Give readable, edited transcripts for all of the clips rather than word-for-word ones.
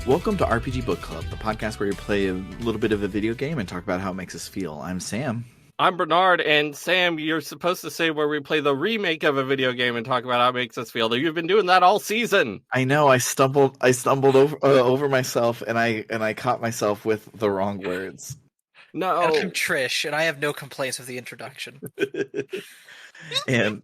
Welcome to RPG Book Club, the podcast where we play a little bit of a video game and talk about how it makes us feel. I'm Sam. I'm Bernard, and Sam, you're supposed to say where we play the remake of a video game and talk about how it makes us feel. You've been doing that all season. I know I stumbled over myself, and I caught myself with the wrong words. No. And I'm Trish, and I have no complaints with the introduction. And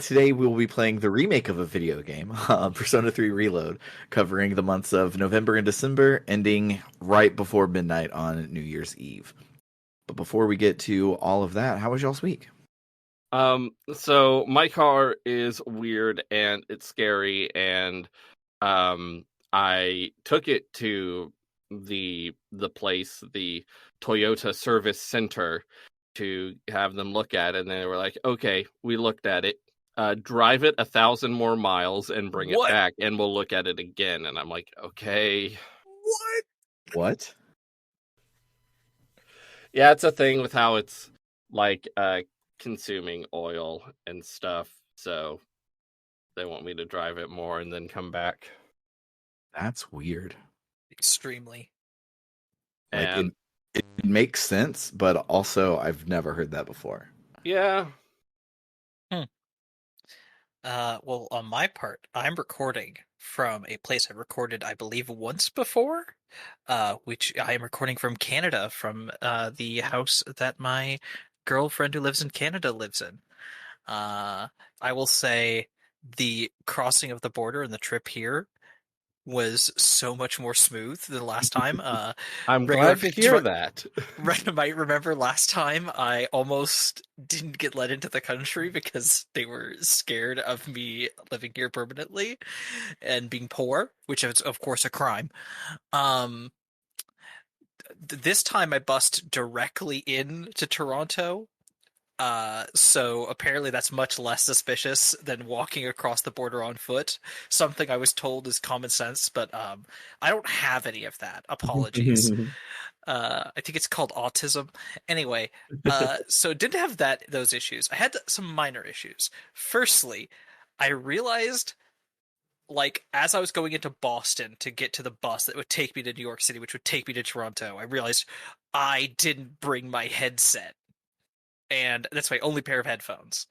today we will be playing the remake of a video game, Persona 3 Reload, covering the months of November and December, ending right before midnight on New Year's Eve. But before we get to all of that, how was y'all's week? So my car is weird and it's scary, and I took it to the place, the Toyota Service Center, to have them look at it, and they were like, okay, we looked at it. Drive it 1,000 more miles and bring it back, and we'll look at it again. And I'm like, okay. What? Yeah, it's a thing with how it's like consuming oil and stuff, so they want me to drive it more and then come back. That's weird. Extremely. And it makes sense, but also I've never heard that before. yeah. Well, on my part, I'm recording from a place I've recorded, I believe, once before, which I am recording from Canada, from the house that my girlfriend who lives in Canada lives in. I will say the crossing of the border and the trip here was so much more smooth than last time. I'm regular glad to hear that. Might remember last time I almost didn't get let into the country because they were scared of me living here permanently and being poor, which is of course a crime. This time I bussed directly into Toronto. So apparently that's much less suspicious than walking across the border on foot. Something I was told is common sense, but I don't have any of that. Apologies. I think it's called autism. Anyway, so didn't have those issues. I had some minor issues. Firstly, I realized, like, as I was going into Boston to get to the bus that would take me to New York City, which would take me to Toronto, I realized I didn't bring my headset. And that's my only pair of headphones,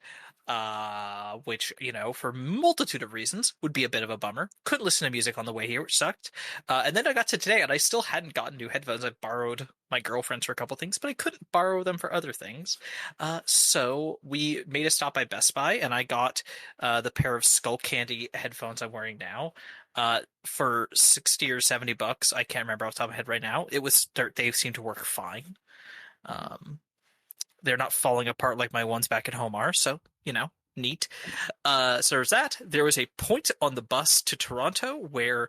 which, for a multitude of reasons, would be a bit of a bummer. Couldn't listen to music on the way here, which sucked. And then I got to today, and I still hadn't gotten new headphones. I borrowed my girlfriend's for a couple things, but I couldn't borrow them for other things. So we made a stop by Best Buy, and I got the pair of Skull Candy headphones I'm wearing now. For $60 or $70, I can't remember off the top of my head right now. They seem to work fine. They're not falling apart like my ones back at home are, so, neat. So there's that. There was a point on the bus to Toronto where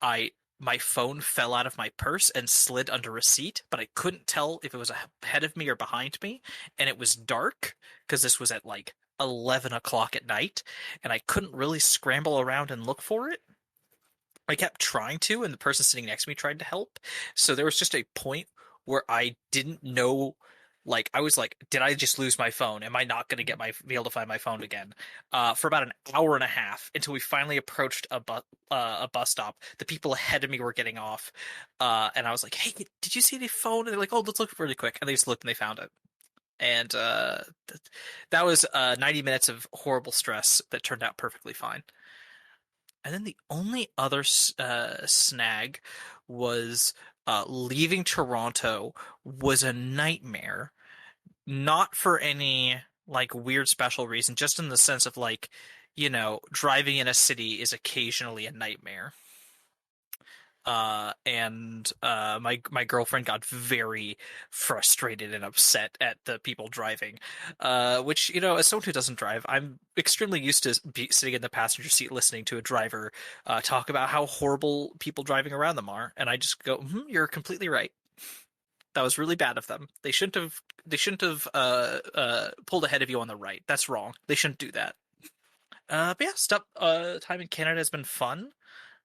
my phone fell out of my purse and slid under a seat, but I couldn't tell if it was ahead of me or behind me, and it was dark, because this was at like 11 o'clock at night, and I couldn't really scramble around and look for it. I kept trying to, and the person sitting next to me tried to help, so there was just a point where I didn't know. Like, I was like, did I just lose my phone? Am I not going to be able to find my phone again? For about an hour and a half, until we finally approached a bus stop. The people ahead of me were getting off, and I was like, hey, did you see any phone? And they're like, oh, let's look really quick. And they just looked and they found it. And that was 90 minutes of horrible stress that turned out perfectly fine. And then the only other snag was leaving Toronto was a nightmare. Not for any like weird special reason, just in the sense of like, driving in a city is occasionally a nightmare. And my girlfriend got very frustrated and upset at the people driving, which, as someone who doesn't drive, I'm extremely used to sitting in the passenger seat listening to a driver talk about how horrible people driving around them are, and I just go, you're completely right. That was really bad of them. They shouldn't have pulled ahead of you on the right. That's wrong. They shouldn't do that. But yeah, time in Canada has been fun.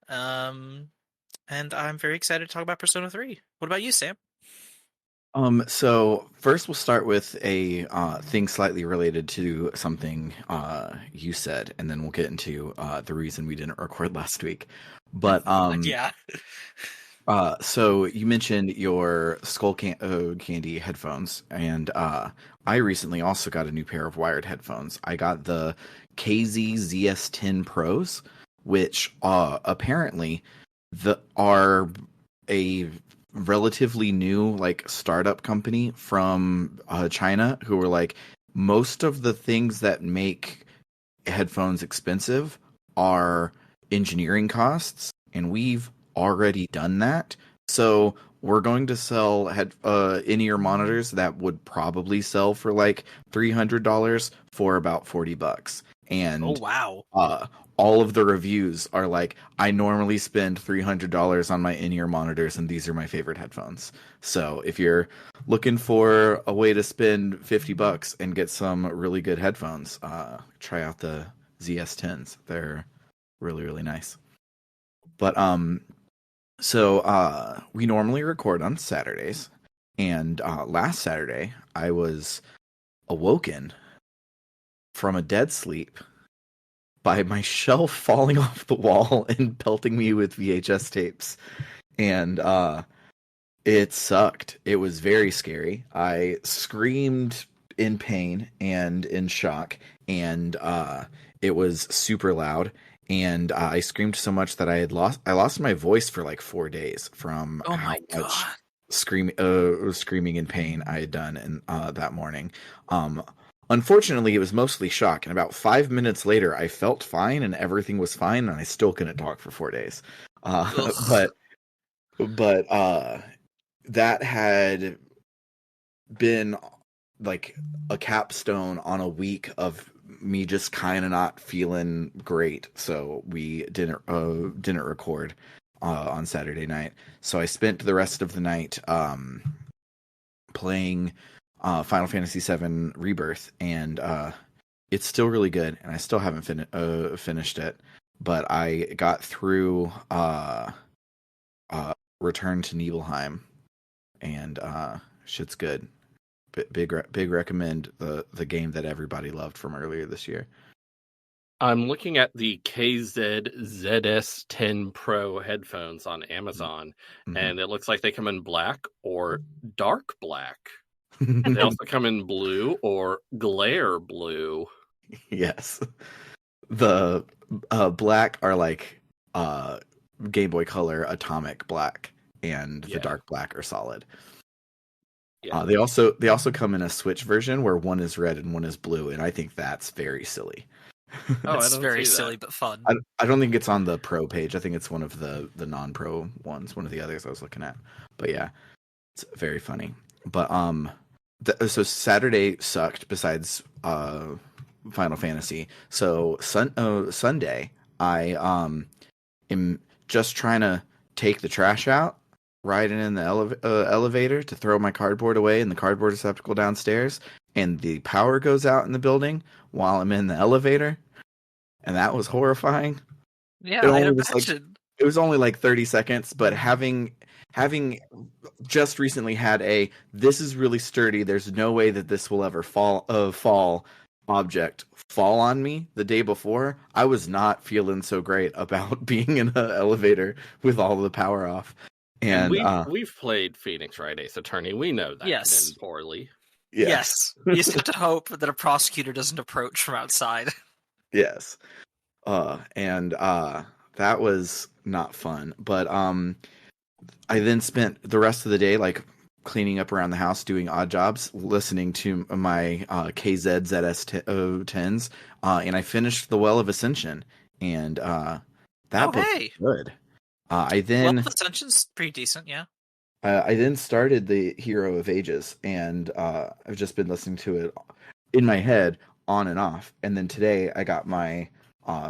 And I'm very excited to talk about Persona 3. What about you, Sam? So first we'll start with a thing slightly related to something you said, and then we'll get into the reason we didn't record last week. But Yeah. so you mentioned your Candy headphones, and I recently also got a new pair of wired headphones. I got the KZ-ZS10 Pros, which apparently are a relatively new like startup company from China who were like most of the things that make headphones expensive are engineering costs, and we've already done that. So we're going to sell in-ear monitors that would probably sell for like $300 for about $40, Oh and wow. all of the reviews are like, I normally spend $300 on my in-ear monitors, and these are my favorite headphones. So if you're looking for a way to spend $50 and get some really good headphones, try out the ZS10s. They're really, really nice. But we normally record on Saturdays, and last Saturday I was awoken from a dead sleep by my shelf falling off the wall and pelting me with VHS tapes. And it sucked. It was very scary. I screamed in pain and in shock, and it was super loud. And I screamed so much that I lost my voice for like 4 days from Oh how my much god. screaming in pain I had done in that morning. Um, Unfortunately, it was mostly shock, and about 5 minutes later, I felt fine and everything was fine, and I still couldn't talk for 4 days. Ugh. But that had been like a capstone on a week of me just kind of not feeling great, so we didn't record on Saturday night. So I spent the rest of the night playing Final Fantasy VII Rebirth, and it's still really good, and I still haven't finished it, but I got through Return to Nibelheim, and shit's good. Big recommend the game that everybody loved from earlier this year. I'm looking at the KZ ZS10 Pro headphones on Amazon, and it looks like they come in black or dark black. They also come in blue or glare blue. Yes, the black are like Game Boy Color Atomic Black, and the Yeah. dark black are solid. Yeah. They also come in a Switch version where one is red and one is blue, and I think that's very silly. Oh, I It's don't very see silly that. but fun. I don't think it's on the Pro page. I think it's one of the non-Pro ones, one of the others I was looking at. But yeah, it's very funny. But so Saturday sucked besides Final Fantasy. So Sunday I am just trying to take the trash out, riding in the elevator to throw my cardboard away in the cardboard receptacle downstairs, and the power goes out in the building while I'm in the elevator, and that was horrifying. Yeah, I'd Like imagine. it was only like 30 seconds, but having just recently had this is really sturdy, there's no way that this will ever fall object fall on me the day before, I was not feeling so great about being in an elevator with all the power off. And And we've played Phoenix Wright Ace Attorney. We know that Yes. can end poorly. yes. You just have to hope that a prosecutor doesn't approach from outside. Yes. And that was not fun. But I then spent the rest of the day like cleaning up around the house, doing odd jobs, listening to my KZ ZS10s, and I finished The Well of Ascension, and that Oh, book hey. was good. Well, the Ascension's pretty decent, yeah. I then started the Hero of Ages, and I've just been listening to it in my head on and off. And then today I got my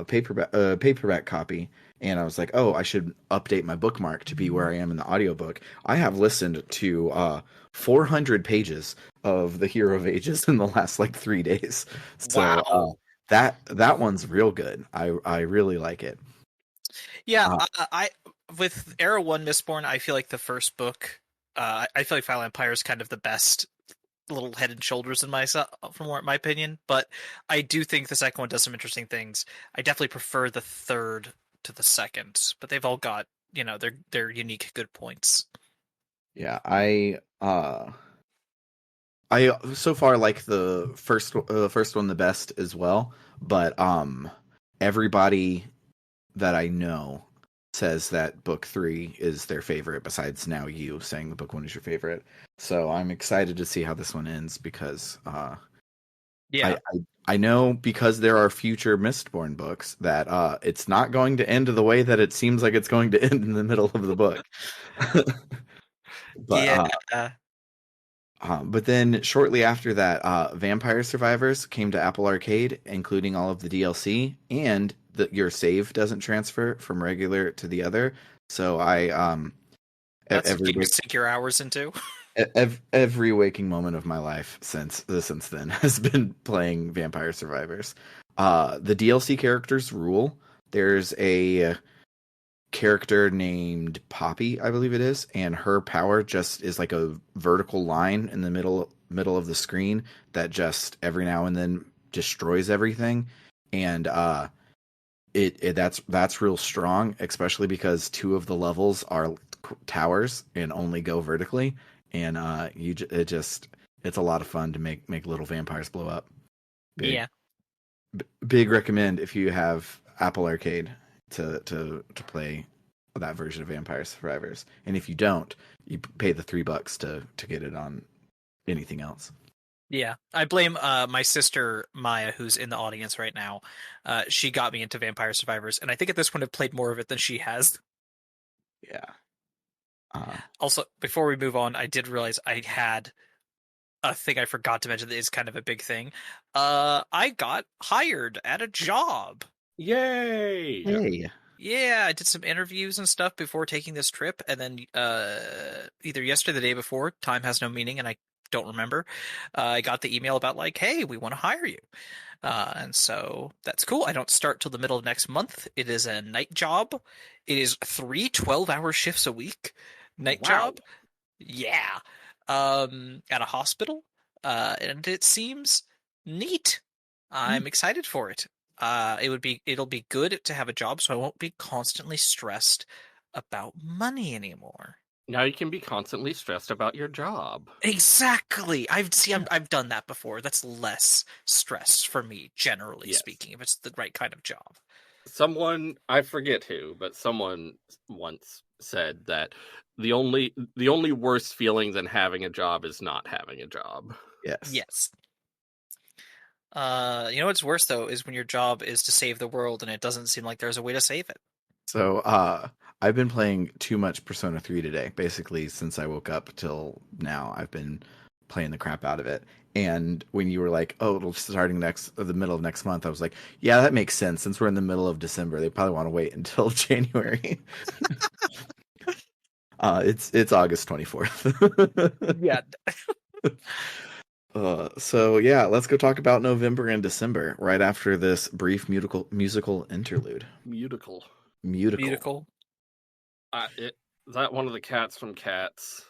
paperback copy, and I was like, oh, I should update my bookmark to be where I am in the audiobook. I have listened to 400 pages of the Hero of Ages in the last like 3 days. So Wow. that one's real good. I really like it. Yeah, I with Era 1 Mistborn, I feel like the first book, I feel like Fire Empire is kind of the best little head and shoulders in myself, from my opinion. But I do think the second one does some interesting things. I definitely prefer the third to the second, but they've all got, their unique good points. Yeah, I so far like the first one the best as well, but everybody that I know says that book 3 is their favorite, besides now you saying the book 1 is your favorite. So I'm excited to see how this one ends, because Yeah. I know, because there are future Mistborn books, that it's not going to end the way that it seems like it's going to end in the middle of the book. But Yeah. but then shortly after that, Vampire Survivors came to Apple Arcade, including all of the DLC, and your save doesn't transfer from regular to the other. So That's a every game to sink your hours into. every waking moment of my life since then has been playing Vampire Survivors. The DLC characters rule. There's a character named Poppy, I believe it is, and her power just is like a vertical line in the middle of the screen that just every now and then destroys everything. And that's real strong, especially because 2 of the levels are towers and only go vertically, and it's a lot of fun to make little vampires blow up. Big Yeah. big recommend if you have Apple Arcade to play that version of Vampire Survivors, and if you don't, you pay the $3 to get it on anything else. Yeah, I blame my sister Maya, who's in the audience right now. She got me into Vampire Survivors, and I think at this point I've played more of it than she has. Yeah. Also, before we move on, I did realize I had a thing I forgot to mention that is kind of a big thing. I got hired at a job. Yay! Hey. Yeah, I did some interviews and stuff before taking this trip, and then either yesterday or the day before, time has no meaning, and I don't remember. I got the email about like, hey, we want to hire you. And so that's cool. I don't start till the middle of next month. It is a night job. It is 3 12-hour shifts a week. Night Wow. job. Yeah. At a hospital. And it seems neat. I'm excited for it. It'll be good to have a job so I won't be constantly stressed about money anymore. Now you can be constantly stressed about your job. Exactly. I've done that before. That's less stress for me, generally Yes. speaking, if it's the right kind of job. Someone, I forget who, but someone once said that the only worst feeling than having a job is not having a job. Yes. Yes. You know what's worse though is when your job is to save the world and it doesn't seem like there's a way to save it. So I've been playing too much Persona 3 today. Basically, since I woke up till now, I've been playing the crap out of it. And when you were like, "Oh, it'll starting the middle of next month," I was like, "Yeah, that makes sense. Since we're in the middle of December, they probably want to wait until January." It's August 24th. Yeah. So yeah, let's go talk about November and December right after this brief musical interlude. Musical. Beautiful. Is that one of the cats from Cats?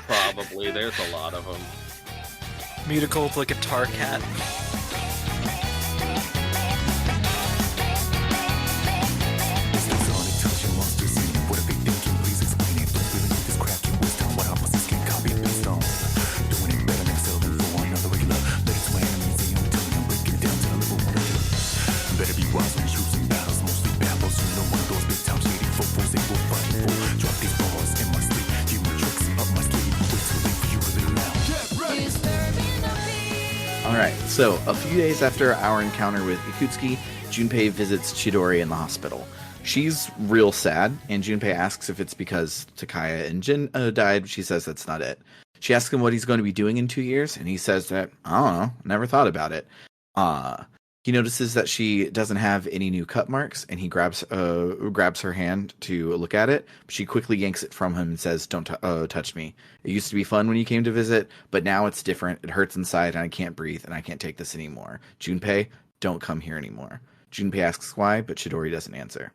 Probably. There's a lot of them. Musical with a guitar cat. Alright, so a few days after our encounter with Ikutsuki, Junpei visits Chidori in the hospital. She's real sad, and Junpei asks if it's because Takaya and Jin died. She says that's not it. She asks him what he's going to be doing in 2 years, and he says that, I don't know, never thought about it. He notices that she doesn't have any new cut marks, and he grabs her hand to look at it. She quickly yanks it from him and says, "Don't touch me. It used to be fun when you came to visit, but now it's different. It hurts inside, and I can't breathe, and I can't take this anymore. Junpei, don't come here anymore." Junpei asks why, but Chidori doesn't answer.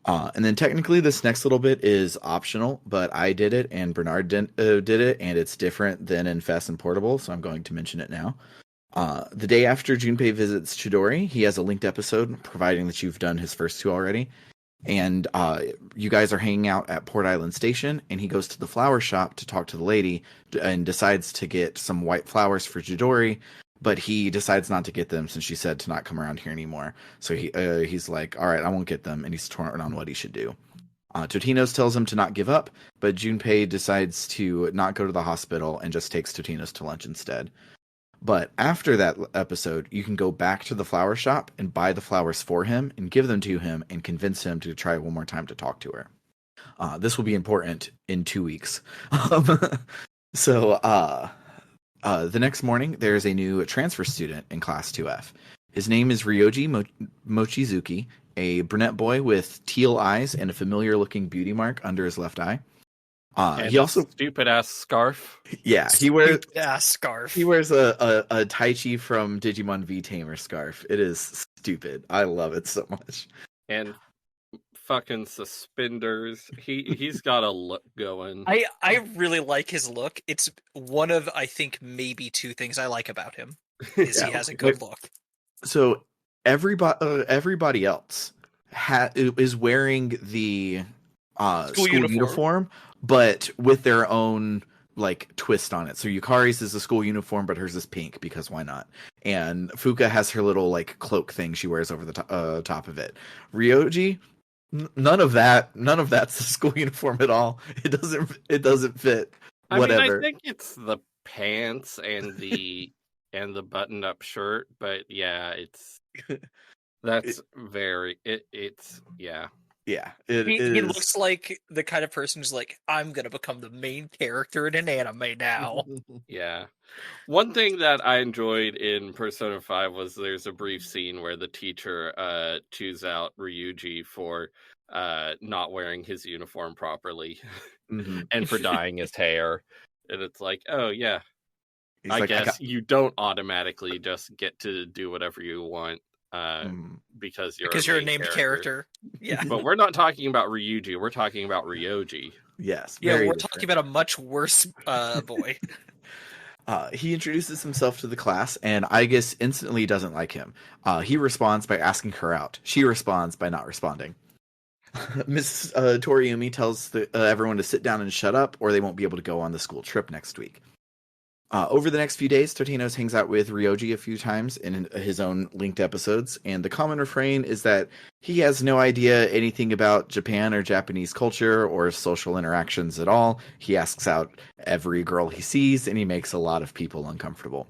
And then technically this next little bit is optional, but I did it, and Bernard did it, and it's different than in Fess and Portable, so I'm going to mention it now. The day after Junpei visits Chidori, he has a linked episode, providing that you've done his first 2 already. And you guys are hanging out at Port Island Station, and he goes to the flower shop to talk to the lady and decides to get some white flowers for Chidori, but he decides not to get them since she said to not come around here anymore. So he's like, all right, I won't get them, and he's torn on what he should do. Totino's tells him to not give up, but Junpei decides to not go to the hospital and just takes Totino's to lunch instead. But after that episode, you can go back to the flower shop and buy the flowers for him and give them to him and convince him to try one more time to talk to her. This will be important in 2 weeks. So the next morning, there's a new transfer student in Class 2F. His name is Ryoji Mochizuki, a brunette boy with teal eyes and a familiar-looking beauty mark under his left eye. And he also stupid ass scarf. Yeah, he wears scarf. He wears a Taichi from Digimon V Tamer scarf. It is stupid. I love it so much. And fucking suspenders. He's got a look going. I really like his look. It's one of, I think, maybe 2 things I like about him. Is he has a good look. So everybody else is wearing the school uniform, but with their own like twist on it. So Yukari's is a school uniform, but hers is pink because why not? And Fuka has her little like cloak thing she wears over the top of it. Ryoji, none of that's the school uniform at all. It doesn't fit. Whatever. I mean, I think it's the pants and the and the button up shirt, but yeah, it's yeah. Yeah, he looks like the kind of person who's like, I'm gonna become the main character in an anime now. Yeah. One thing that I enjoyed in Persona 5 was there's a brief scene where the teacher chews out Ryuji for not wearing his uniform properly and for dyeing his hair. And it's like, oh yeah. I guess you don't automatically just get to do whatever you want. Because you're a named character. Yeah. But we're not talking about Ryuji, we're talking about Ryoji. Yes. Yeah, we're talking about a much worse boy. He introduces himself to the class, and Aigis instantly doesn't like him. He responds by asking her out. She responds by not responding. Miss Toriumi tells everyone to sit down and shut up, or they won't be able to go on the school trip next week. Over the next few days, Totino's hangs out with Ryoji a few times in his own linked episodes, and the common refrain is that he has no idea anything about Japan or Japanese culture or social interactions at all. He asks out every girl he sees, and he makes a lot of people uncomfortable.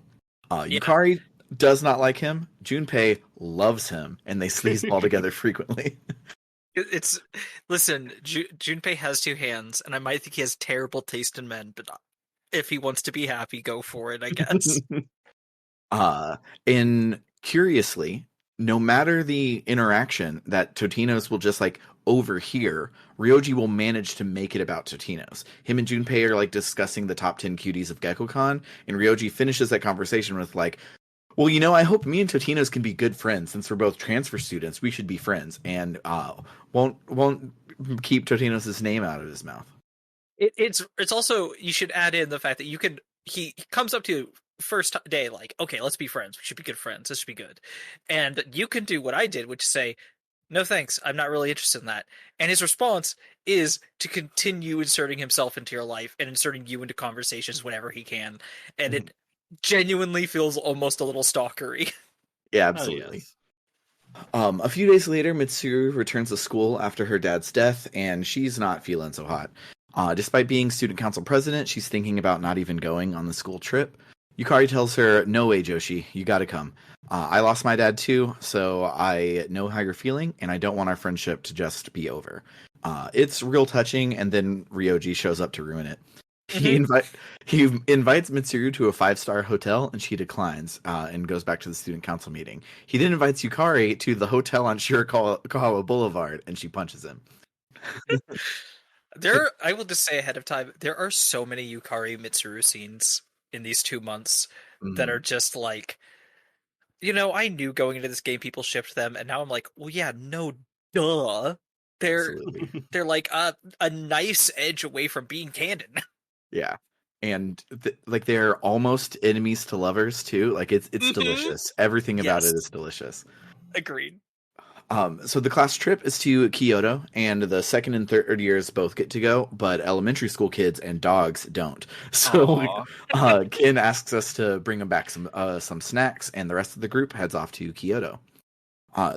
Yukari does not like him. Junpei loves him, and they sleazeball together frequently. Listen, Junpei has 2 hands, and I might think he has terrible taste in men, but if he wants to be happy, go for it, I guess. And curiously, no matter the interaction that Totino's will just like overhear, Ryoji will manage to make it about Totino's. Him and Junpei are like discussing the top 10 cuties of Gekkoukan, and Ryoji finishes that conversation with like, well, I hope me and Totino's can be good friends since we're both transfer students. We should be friends, and won't keep Totino's name out of his mouth. It's also, you should add in the fact that he comes up to you first day like, okay, let's be friends. We should be good friends. This should be good. And you can do what I did, which is say, no thanks, I'm not really interested in that. And his response is to continue inserting himself into your life and inserting you into conversations whenever he can. And it genuinely feels almost a little stalkery. Yeah, absolutely. Oh, yes. A few days later, Mitsuru returns to school after her dad's death, and she's not feeling so hot. Despite being student council president, she's thinking about not even going on the school trip. Yukari tells her, no way, Joshi, you gotta come. I lost my dad too, so I know how you're feeling, and I don't want our friendship to just be over. It's real touching, and then Ryoji shows up to ruin it. He invites Mitsuru to a 5-star hotel, and she declines and goes back to the student council meeting. He then invites Yukari to the hotel on Shirakawa Boulevard, and she punches him. I will just say ahead of time, there are so many Yukari Mitsuru scenes in these 2 months that are just like, I knew going into this game people shipped them, and now I'm like, well, yeah, no, duh. They're like a nice edge away from being canon. Yeah. and like they're almost enemies to lovers too. Like it's Mhm. delicious. Everything about Yes. it is delicious. Agreed. So the class trip is to Kyoto, and the second and third years both get to go, but elementary school kids and dogs don't. So Aw. Ken asks us to bring him back some snacks, and the rest of the group heads off to Kyoto.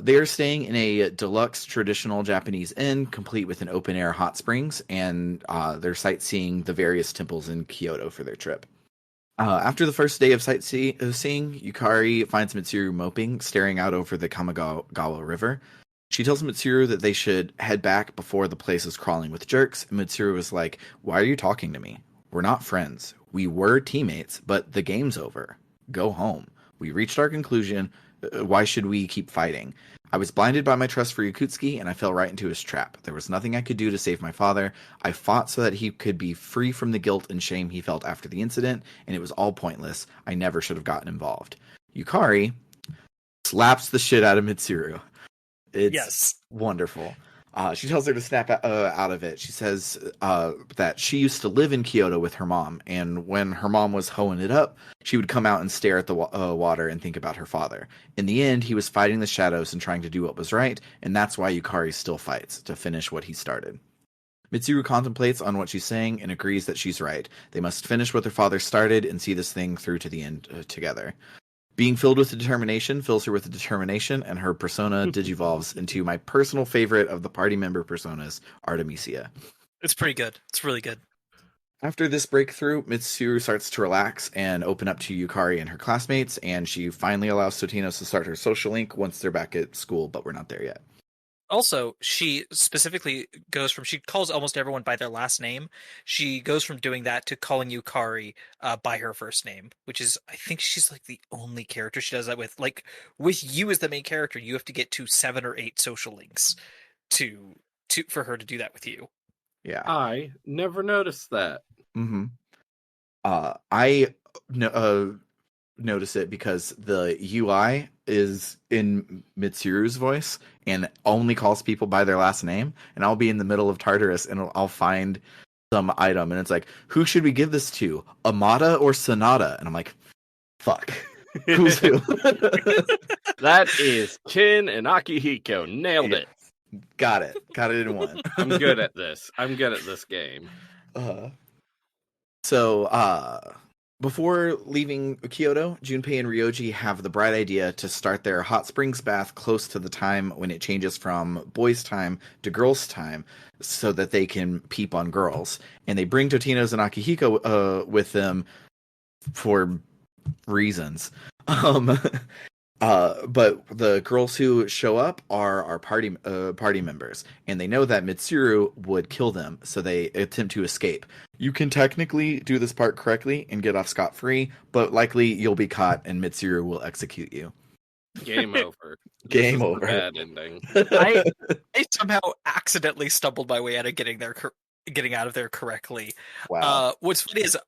They are staying in a deluxe traditional Japanese inn, complete with an open air hot springs, and they're sightseeing the various temples in Kyoto for their trip. After the first day of sightseeing, Yukari finds Mitsuru moping, staring out over the Kamagawa River. She tells Mitsuru that they should head back before the place is crawling with jerks, and Mitsuru is like, "Why are you talking to me? We're not friends. We were teammates, but the game's over. Go home. We reached our conclusion. Why should we keep fighting? I was blinded by my trust for Yakutsuki, and I fell right into his trap. There was nothing I could do to save my father. I fought so that he could be free from the guilt and shame he felt after the incident, and it was all pointless. I never should have gotten involved." Yukari slaps the shit out of Mitsuru. It's Yes. wonderful. She tells her to snap out of it. She says that she used to live in Kyoto with her mom, and when her mom was hoeing it up, she would come out and stare at the water and think about her father. In the end, he was fighting the shadows and trying to do what was right, and that's why Yukari still fights, to finish what he started. Mitsuru contemplates on what she's saying and agrees that she's right. They must finish what their father started and see this thing through to the end together. Being filled with determination fills her with determination, and her persona digivolves into my personal favorite of the party member personas, Artemisia. It's pretty good. It's really good. After this breakthrough, Mitsuru starts to relax and open up to Yukari and her classmates, and she finally allows Sotinos to start her social link once they're back at school, but we're not there yet. Also, she specifically goes from, she calls almost everyone by their last name. She goes from doing that to calling Yukari by her first name, which is, I think she's like the only character she does that with. Like, with you as the main character, you have to get to 7 or 8 social links to for her to do that with you. Yeah. I never noticed that. Mm-hmm. I notice it because the UI is in Mitsuru's voice and only calls people by their last name. And I'll be in the middle of Tartarus and I'll find some item and it's like, who should we give this to? Amada or Sonata? And I'm like, fuck. Who's who? That is Kin and Akihiko. Nailed it. Got it. Got it in one. I'm good at this. I'm good at this game. Before leaving Kyoto, Junpei and Ryoji have the bright idea to start their hot springs bath close to the time when it changes from boys' time to girls' time so that they can peep on girls. And they bring Totino's and Akihiko with them for reasons. But the girls who show up are our party members, and they know that Mitsuru would kill them, so they attempt to escape. You can technically do this part correctly and get off scot-free, but likely you'll be caught and Mitsuru will execute you. Game over. Game This is over. The bad ending. I somehow accidentally stumbled my way out of getting out of there correctly. Wow. What's funny is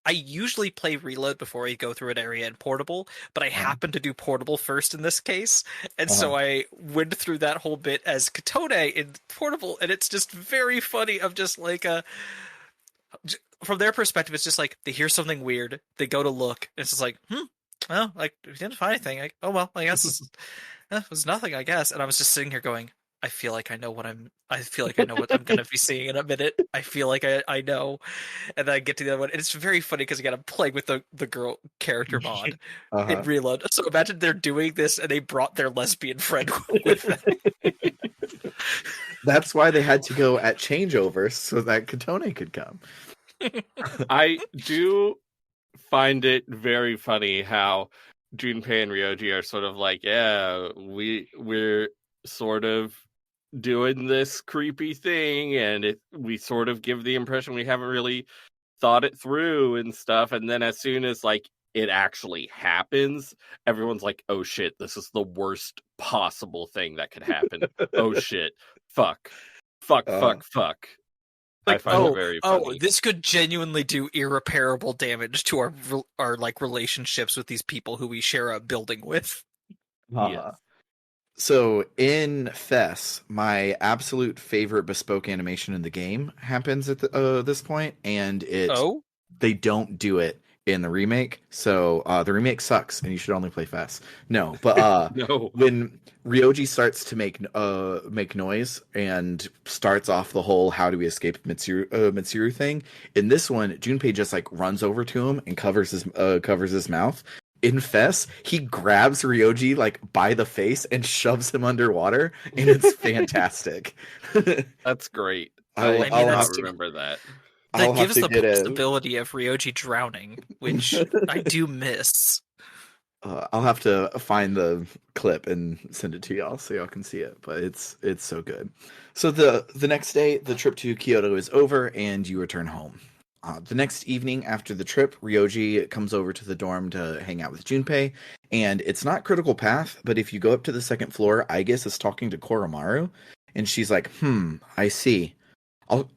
I usually play reload before I go through an area in portable, but I happen to do portable first in this case, and so I went through that whole bit as Katone in portable, and it's just very funny. I'm just like from their perspective, it's just like they hear something weird, they go to look, and it's just like, well, like we didn't find anything. Oh well, I guess it was nothing. I guess, and I was just sitting here going, I feel like I know what I'm going to be seeing in a minute. I feel like I know. And then I get to the other one. And it's very funny because again, I'm playing with the girl character mod in Reload. So imagine they're doing this and they brought their lesbian friend with them. That's why they had to go at changeover so that Katone could come. I do find it very funny how Junpei and Ryoji are sort of like, yeah, we're sort of doing this creepy thing, and we sort of give the impression we haven't really thought it through and stuff, and then as soon as like it actually happens, everyone's like, oh shit, this is the worst possible thing that could happen. Oh shit, fuck. Like, I find it very funny. This could genuinely do irreparable damage to our like relationships with these people who we share a building with. Yes. So in Fess, my absolute favorite bespoke animation in the game happens at this point, and it they don't do it in the remake. So the remake sucks, and you should only play fast. No, but No. when Ryoji starts to make noise and starts off the whole "how do we escape Mitsuru" thing, in this one, Junpei just like runs over to him and covers his mouth. In Fess, he grabs Ryoji like by the face and shoves him underwater, and it's fantastic. That's great. I'll, I I mean, do not have to. remember that. I'll that have gives to the get a. possibility of Ryoji drowning, which I do miss. I'll have to find the clip and send it to y'all so y'all can see it. But it's so good. So the next day, the trip to Kyoto is over, and you return home. The next evening after the trip, Ryoji comes over to the dorm to hang out with Junpei, and it's not critical path, but if you go up to the second floor, Aigis is talking to Koromaru, and she's like, I see.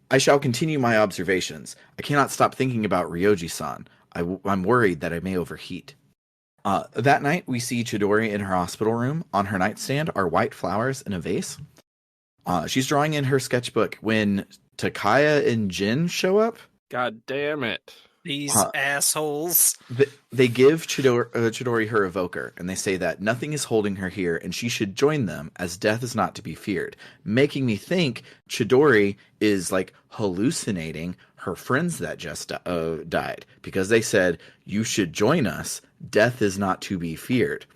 I shall continue my observations. I cannot stop thinking about Ryoji-san. I'm worried that I may overheat. That night, we see Chidori in her hospital room. On her nightstand are white flowers in a vase. She's drawing in her sketchbook when Takaya and Jin show up. God damn it. These assholes. They give Chidori her evoker, and they say that nothing is holding her here, and she should join them, as death is not to be feared. Making me think Chidori is like hallucinating her friends that just died, because they said, you should join us, death is not to be feared.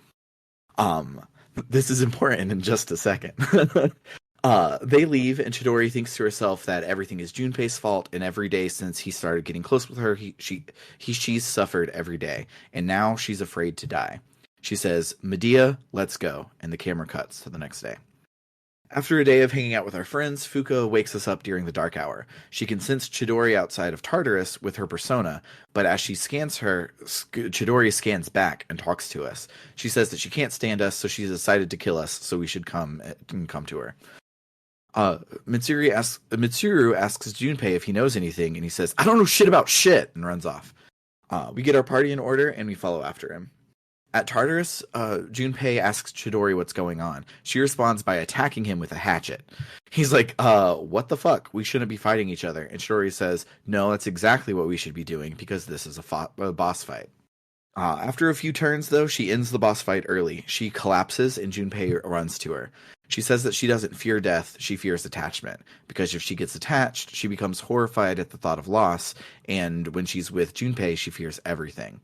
This is important in just a second. They leave, and Chidori thinks to herself that everything is Junpei's fault, and every day since he started getting close with her, she's suffered every day, and now she's afraid to die. She says, Medea, let's go, and the camera cuts to the next day. After a day of hanging out with our friends, Fuka wakes us up during the dark hour. She can sense Chidori outside of Tartarus with her persona, but as she scans her, Chidori scans back and talks to us. She says that she can't stand us, so she's decided to kill us, so we should come to her. Mitsuru asks Junpei if he knows anything, and he says, I don't know shit about shit, and runs off. We get our party in order, and we follow after him. At Tartarus, Junpei asks Chidori what's going on. She responds by attacking him with a hatchet. He's like, what the fuck? We shouldn't be fighting each other. And Chidori says, no, that's exactly what we should be doing, because this is a boss fight. After a few turns, though, she ends the boss fight early. She collapses, and Junpei runs to her. She says that she doesn't fear death, she fears attachment, because if she gets attached, she becomes horrified at the thought of loss, and when she's with Junpei, she fears everything.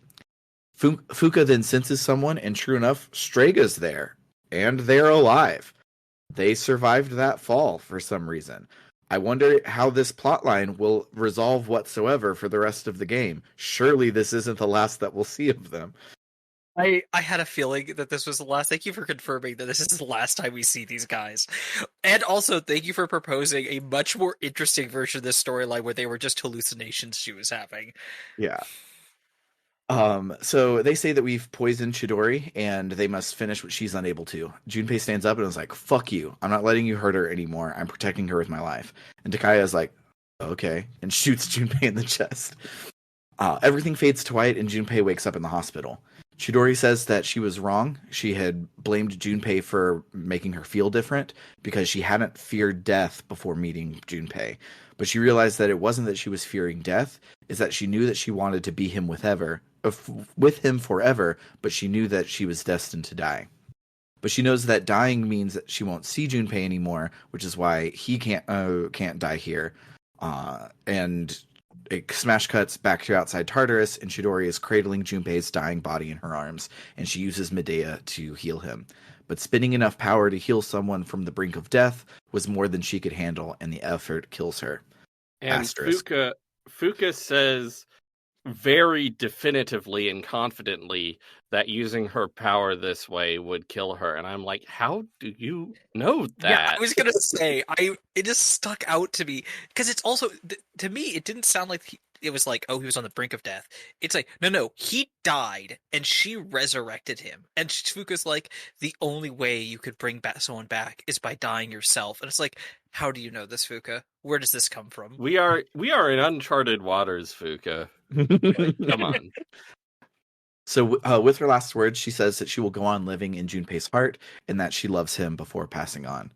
Fuka then senses someone, and true enough, Strega's there, and they're alive. They survived that fall for some reason. I wonder how this plotline will resolve whatsoever for the rest of the game. Surely this isn't the last that we'll see of them. I had a feeling that this was the last. Thank you for confirming that this is the last time we see these guys. And also, thank you for proposing a much more interesting version of this storyline where they were just hallucinations she was having. Yeah. So they say that we've poisoned Chidori, and they must finish what she's unable to. Junpei stands up and is like, fuck you. I'm not letting you hurt her anymore. I'm protecting her with my life. And Takaya is like, okay, and shoots Junpei in the chest. Everything fades to white, and Junpei wakes up in the hospital. Chidori says that she was wrong. She had blamed Junpei for making her feel different because she hadn't feared death before meeting Junpei. But she realized that it wasn't that she was fearing death, it's that she knew that she wanted to be with him forever, but she knew that she was destined to die. But she knows that dying means that she won't see Junpei anymore, which is why he can't die here. And it smash cuts back to outside Tartarus, and Chidori is cradling Junpei's dying body in her arms, and she uses Medea to heal him. But spending enough power to heal someone from the brink of death was more than she could handle, and the effort kills her. And Asterisk. Fuka says very definitively and confidently that using her power this way would kill her, and I'm like, how do you know that? Yeah, I was gonna say, it just stuck out to me because it's also to me it didn't sound like it was like, oh, he was on the brink of death. It's like, no, he died and she resurrected him, and Fuka's like, the only way you could bring someone back is by dying yourself, and it's like, how do you know this, Fuka? Where does this come from? We are in uncharted waters, Fuka. Like, come on. So with her last words, she says that she will go on living in Junpei's heart and that she loves him before passing on.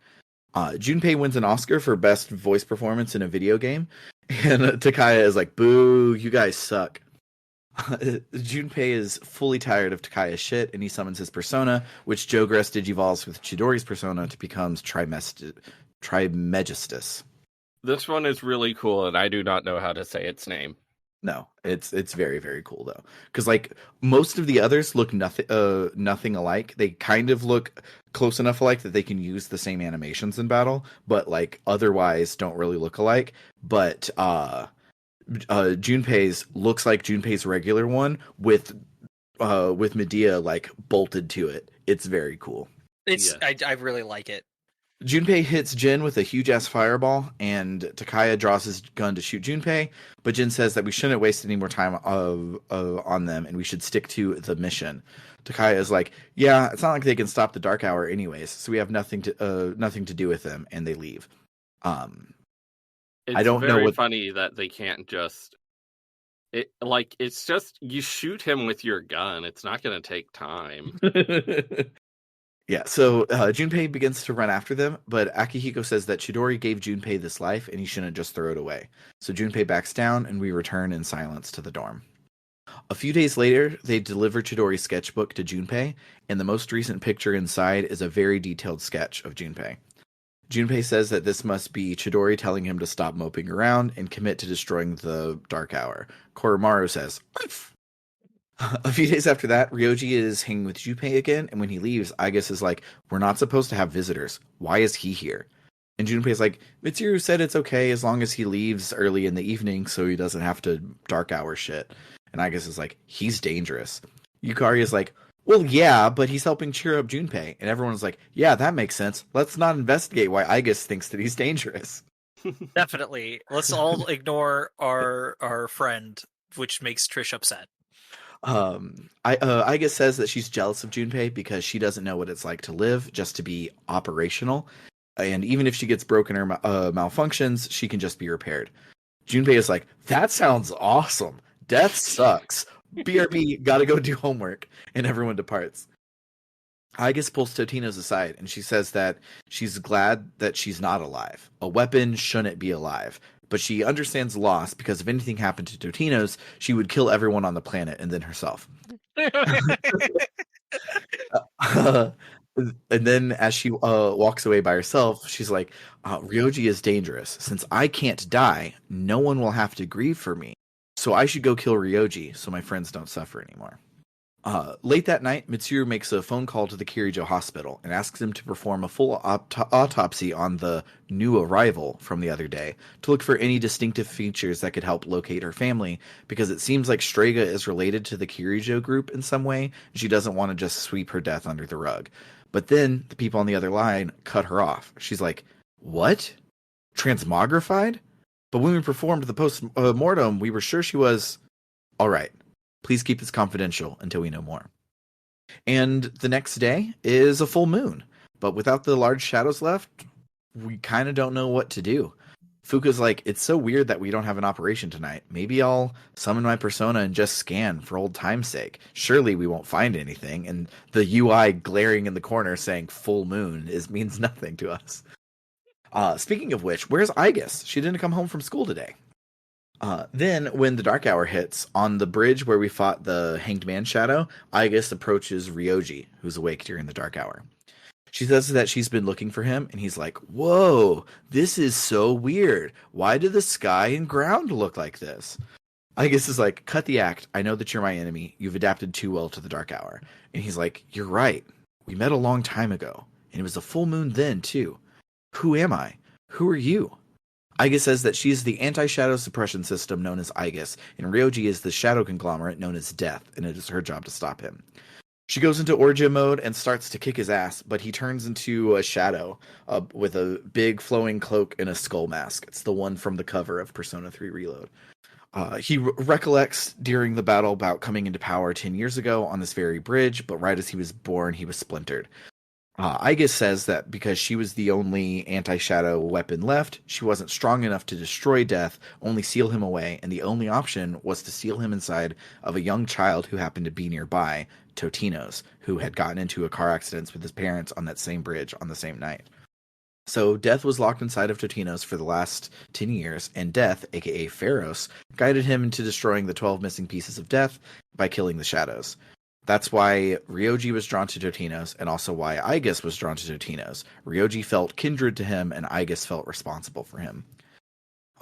Junpei wins an Oscar for best voice performance in a video game, and Takaya is like, "Boo, you guys suck." Junpei is fully tired of Takaya's shit, and he summons his persona, which Jogress digivolves with Chidori's persona to become Trimegistus. This one is really cool, and I do not know how to say its name. No, it's very, very cool though, because like most of the others look nothing alike. They kind of look close enough alike that they can use the same animations in battle, but like otherwise don't really look alike. But Junpei's looks like Junpei's regular one with Medea like bolted to it. It's very cool. I really like it. Junpei hits Jin with a huge ass fireball, and Takaya draws his gun to shoot Junpei, but Jin says that we shouldn't waste any more time on them, and we should stick to the mission. Takaya is like, "Yeah, it's not like they can stop the Dark Hour anyways, so we have nothing to do with them," and they leave. It's I don't know very what. funny that they can't just. It's just you shoot him with your gun. It's not going to take time. Yeah, so Junpei begins to run after them, but Akihiko says that Chidori gave Junpei this life and he shouldn't just throw it away. So Junpei backs down and we return in silence to the dorm. A few days later, they deliver Chidori's sketchbook to Junpei, and the most recent picture inside is a very detailed sketch of Junpei. Junpei says that this must be Chidori telling him to stop moping around and commit to destroying the Dark Hour. Koromaru says, "Arf!" A few days after that, Ryoji is hanging with Junpei again, and when he leaves, Aigis is like, "We're not supposed to have visitors. Why is he here?" And Junpei's like, "Mitsuru said it's okay as long as he leaves early in the evening so he doesn't have to dark hour shit." And Aigis is like, "He's dangerous." Yukari is like, "Well, yeah, but he's helping cheer up Junpei." And everyone's like, "Yeah, that makes sense. Let's not investigate why Aigis thinks that he's dangerous." Definitely. Let's all ignore our friend, which makes Trish upset. Aiga says that she's jealous of Junpei because she doesn't know what it's like to live, just to be operational. And even if she gets broken or malfunctions, she can just be repaired. Junpei is like, "That sounds awesome. Death sucks. BRB, gotta go do homework." And everyone departs. Aiga pulls Totino's aside, and she says that she's glad that she's not alive. A weapon shouldn't be alive. But she understands loss because if anything happened to Totino's, she would kill everyone on the planet and then herself. And then as she walks away by herself, she's like, "Ryoji is dangerous. Since I can't die, no one will have to grieve for me. So I should go kill Ryoji so my friends don't suffer anymore." Late that night, Mitsuru makes a phone call to the Kirijo hospital and asks them to perform a full autopsy on the new arrival from the other day to look for any distinctive features that could help locate her family, because it seems like Strega is related to the Kirijo group in some way, and she doesn't want to just sweep her death under the rug. But then the people on the other line cut her off. She's like, "What? Transmogrified? But when we performed the post-mortem, we were sure she was..." "All right. Please keep this confidential until we know more." And the next day is a full moon, but without the large shadows left, we kind of don't know what to do. Fuka's like, "It's so weird that we don't have an operation tonight. Maybe I'll summon my persona and just scan for old time's sake. Surely we won't find anything." And the UI glaring in the corner saying "full moon" means nothing to us. Speaking of which, where's Aigis? She didn't come home from school today. Then, when the dark hour hits, on the bridge where we fought the Hanged Man Shadow, Aigis approaches Ryoji, who's awake during the dark hour. She says that she's been looking for him, and he's like, "Whoa, this is so weird. Why do the sky and ground look like this?" Aigis is like, "Cut the act. I know that you're my enemy. You've adapted too well to the dark hour." And he's like, "You're right. We met a long time ago, and it was a full moon then, too. Who am I? Who are you?" Aigis says that she is the anti-shadow suppression system known as Aigis, and Ryoji is the shadow conglomerate known as Death, and it is her job to stop him. She goes into Orgia mode and starts to kick his ass, but he turns into a shadow with a big flowing cloak and a skull mask. It's the one from the cover of Persona 3 Reload. He recollects during the battle about coming into power 10 years ago on this very bridge, but right as he was born, he was splintered. Aigis says that because she was the only anti-shadow weapon left, she wasn't strong enough to destroy Death, only seal him away, and the only option was to seal him inside of a young child who happened to be nearby, Totino's, who had gotten into a car accident with his parents on that same bridge on the same night. So Death was locked inside of Totinos for the last 10 years, and Death, aka Pharaohs, guided him into destroying the 12 missing pieces of Death by killing the shadows. That's why Ryoji was drawn to Totinos, and also why Aigis was drawn to Totinos. Ryoji felt kindred to him, and Aigis felt responsible for him.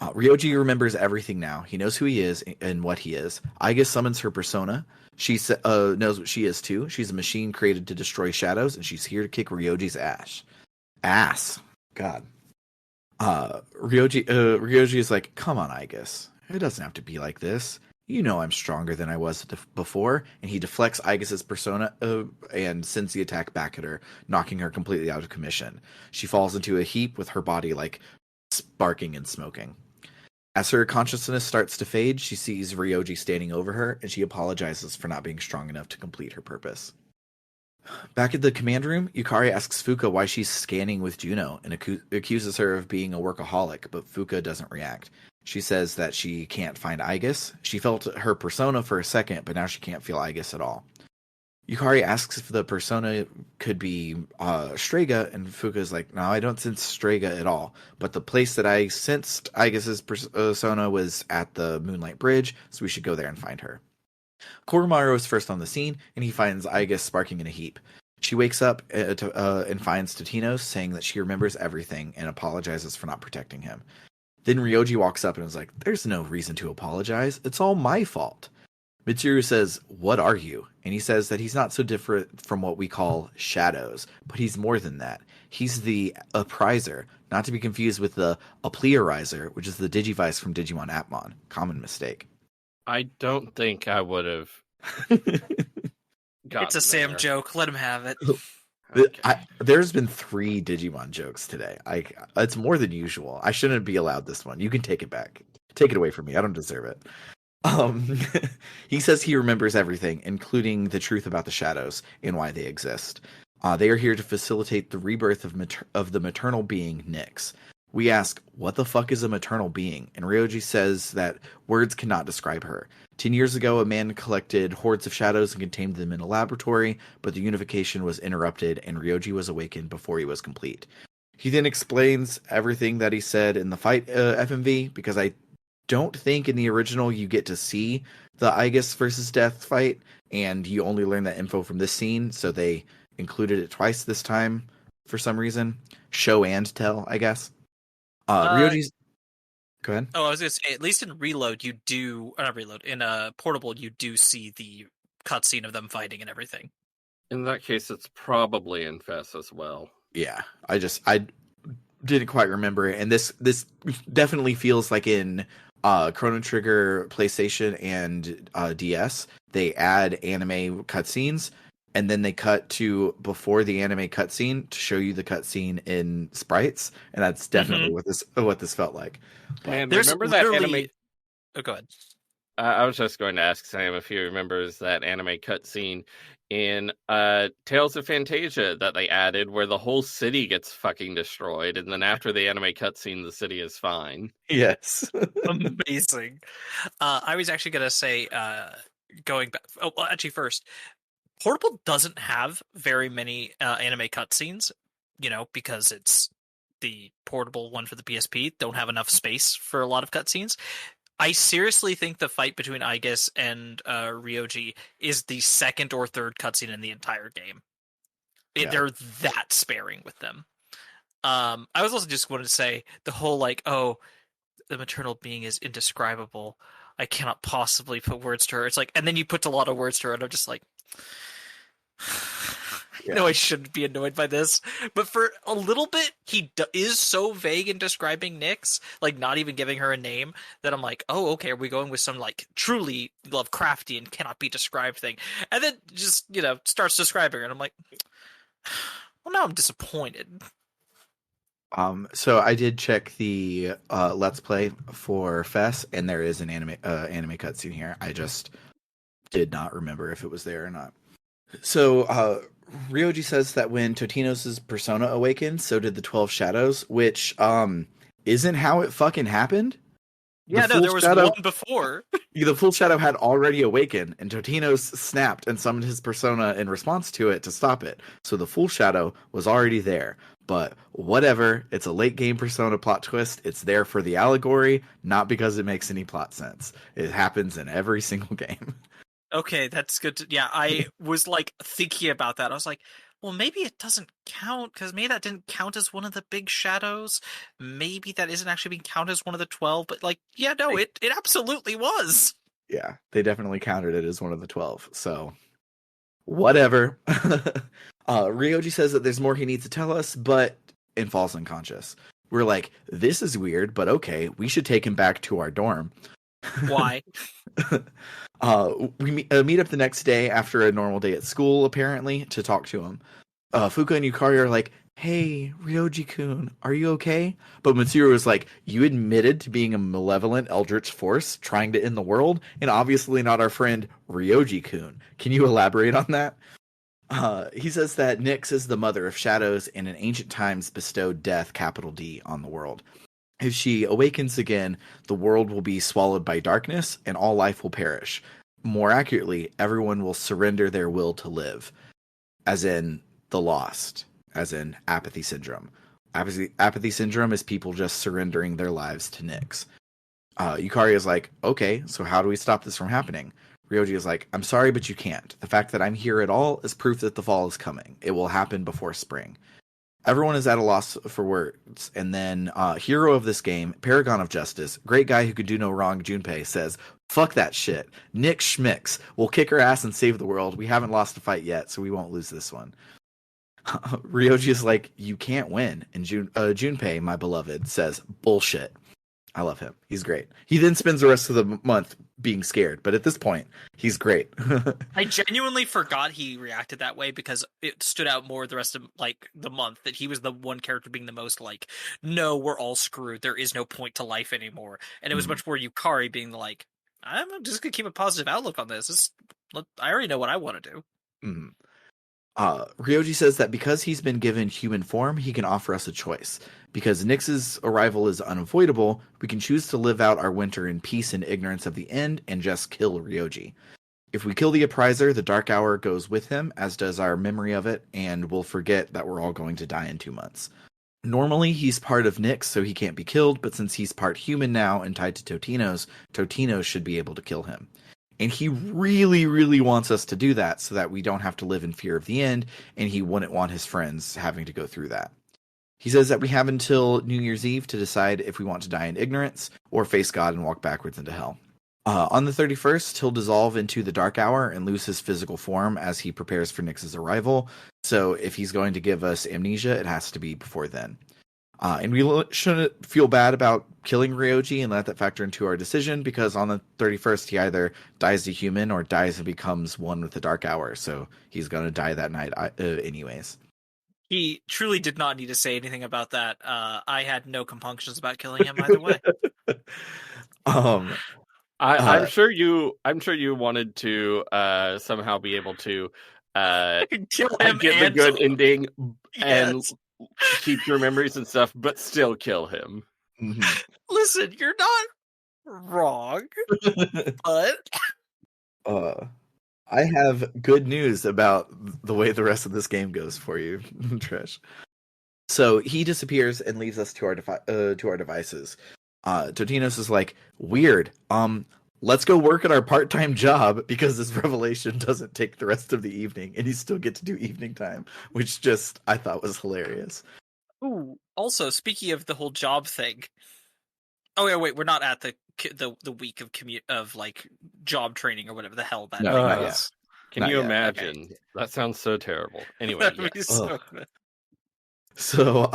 Ryoji remembers everything now. He knows who he is and what he is. Aigis summons her persona. She knows what she is too. She's a machine created to destroy shadows, and she's here to kick Ryoji's ass. God. Ryoji is like, come on, Aigis. It doesn't have to be like this. You know I'm stronger than I was before. And he deflects Aigis' persona and sends the attack back at her, knocking her completely out of commission. She falls into a heap with her body like sparking and smoking. As her consciousness starts to fade, she sees Ryoji standing over her, and she apologizes for not being strong enough to complete her purpose. Back at the command room, Yukari asks Fuka why she's scanning with Juno and accuses her of being a workaholic, but Fuka doesn't react. She says that she can't find Aigis. She felt her persona for a second, but now she can't feel Aigis at all. Yukari asks if the persona could be Strega, and Fuka's like, no, I don't sense Strega at all. But the place that I sensed Aigis' persona was at the Moonlight Bridge, so we should go there and find her. Koromaru is first on the scene, and he finds Aigis sparking in a heap. She wakes up and finds Totinos, saying that she remembers everything and apologizes for not protecting him. Then Ryoji walks up and is like, there's no reason to apologize. It's all my fault. Mitsuru says, what are you? And he says that he's not so different from what we call shadows, but he's more than that. He's the appriser, not to be confused with the Applierizer, which is the Digivice from Digimon Appmon. Common mistake. I don't think I would have. It's a Sam joke. Let him have it. Okay. There's been 3 Digimon jokes today. It's more than usual. I shouldn't be allowed this one. You can take it back. Take it away from me. I don't deserve it. He says he remembers everything, including the truth about the shadows and why they exist. They are here to facilitate the rebirth of the maternal being Nyx. We ask, what the fuck is a maternal being? And Ryoji says that words cannot describe her. 10 years ago, a man collected hordes of shadows and contained them in a laboratory, but the unification was interrupted and Ryoji was awakened before he was complete. He then explains everything that he said in the fight FMV, because I don't think in the original you get to see the Aigis versus Death fight, and you only learn that info from this scene, so they included it twice this time for some reason. Show and tell, I guess. Ryoji's... Go ahead. Oh, I was going to say, at least in Reload, you do... Not Reload. In Portable, you do see the cutscene of them fighting and everything. In that case, it's probably in FES as well. Yeah, I didn't quite remember it, and this definitely feels like in Chrono Trigger, PlayStation, and DS, they add anime cutscenes, and then they cut to before the anime cutscene to show you the cutscene in sprites, and that's definitely what this felt like. And There's remember that anime? Oh, go ahead. I was just going to ask Sam if he remembers that anime cutscene in Tales of Fantasia that they added, where the whole city gets fucking destroyed, and then after the anime cutscene, the city is fine. Yes. Amazing. I was actually going to say, going back... Oh, well, actually, first, Portable doesn't have very many anime cutscenes, because it's the portable one for the PSP. Don't have enough space for a lot of cutscenes. I seriously think the fight between Aigis and Ryoji is the second or third cutscene in the entire game. They're that sparing with them. I was also just going to say the whole the maternal being is indescribable. I cannot possibly put words to her. It's like, and then you put a lot of words to her, and I'm just like, no, I shouldn't be annoyed by this. But for a little bit, he is so vague in describing Nyx, like not even giving her a name, that I'm like, oh, okay, are we going with some like truly Lovecraftian, cannot be described thing? And then just, starts describing her, and I'm like, well, now I'm disappointed. So I did check the Let's Play for FES, and there is an anime cutscene here. I just did not remember if it was there or not. So Ryoji says that when Totinos' persona awakened, so did the 12 shadows, which isn't how it fucking happened. Yeah, no, there was one before. The full shadow had already awakened, and Totinos snapped and summoned his persona in response to it to stop it. So the full shadow was already there. but whatever. It's a late game Persona plot twist. It's there for the allegory, not because it makes any plot sense. It happens in every single game. Okay, that's good. Yeah, I was like thinking about that. I was like, well, maybe it doesn't count because maybe that didn't count as one of the big shadows. Maybe that isn't actually being counted as one of the 12. But like, yeah, no, it absolutely was. Yeah, they definitely counted it as one of the 12. So whatever. Ryoji says that there's more he needs to tell us, but and falls unconscious. We're like, this is weird, but okay, we should take him back to our dorm. Why? We meet up the next day after a normal day at school, apparently, to talk to him. Fuka and Yukari are like, hey, Ryoji-kun, are you okay? But Mitsuru is like, you admitted to being a malevolent eldritch force trying to end the world, and obviously not our friend Ryoji-kun. Can you elaborate on that? He says that Nyx is the mother of shadows and in ancient times bestowed death, capital D, on the world. If she awakens again, the world will be swallowed by darkness and all life will perish. More accurately, everyone will surrender their will to live, as in the lost, as in apathy syndrome. Apathy syndrome is people just surrendering their lives to Nyx. Yukari is like, okay, so how do we stop this from happening? Ryoji is like, I'm sorry, but you can't. The fact that I'm here at all is proof that the fall is coming. It will happen before spring. Everyone is at a loss for words, and then hero of this game, Paragon of Justice, great guy who could do no wrong, Junpei, says, fuck that shit. Nick Schmicks. We'll kick her ass and save the world. We haven't lost a fight yet, so we won't lose this one. Ryoji is like, you can't win. And Junpei, my beloved, says, bullshit. I love him. He's great. He then spends the rest of the month being scared, but at this point, he's great. I genuinely forgot he reacted that way because it stood out more the rest of like the month that he was the one character being the most like, no, we're all screwed. There is no point to life anymore. And it was much more Yukari being like, I'm just gonna keep a positive outlook on this. I already know what I want to do. Mm-hmm. Ryoji says that because he's been given human form, he can offer us a choice. Because Nyx's arrival is unavoidable, we can choose to live out our winter in peace and ignorance of the end and just kill Ryoji. If we kill the Appriser, the Dark Hour goes with him, as does our memory of it, and we'll forget that we're all going to die in 2 months. Normally, he's part of Nyx, so he can't be killed, but since he's part human now and tied to Totino's should be able to kill him. And he really, really wants us to do that so that we don't have to live in fear of the end, and he wouldn't want his friends having to go through that. He says that we have until New Year's Eve to decide if we want to die in ignorance or face God and walk backwards into hell. On the 31st, he'll dissolve into the Dark Hour and lose his physical form as he prepares for Nyx's arrival. So if he's going to give us amnesia, it has to be before then. And we shouldn't feel bad about killing Ryoji and let that factor into our decision, because on the 31st, he either dies a human or dies and becomes one with the Dark Hour. So he's going to die that night anyways. He truly did not need to say anything about that. I had no compunctions about killing him either way. I'm sure you wanted to somehow be able to kill him get the and good ending and Yes. keep your memories and stuff, but still kill him. Mm-hmm. Listen, you're not wrong, but I have good news about the way the rest of this game goes for you, Trish. So he disappears and leaves us to our devices. Totinos is like, weird. Let's go work at our part-time job because this revelation doesn't take the rest of the evening, and you still get to do evening time, which just I thought was hilarious. Ooh. Also, speaking of the whole job thing. Oh yeah, wait, we're not at the week of like job training or whatever the hell that No, thing not was. Can Not you yet. imagine? Okay. That sounds so terrible. Anyway, That'd be yes. so So,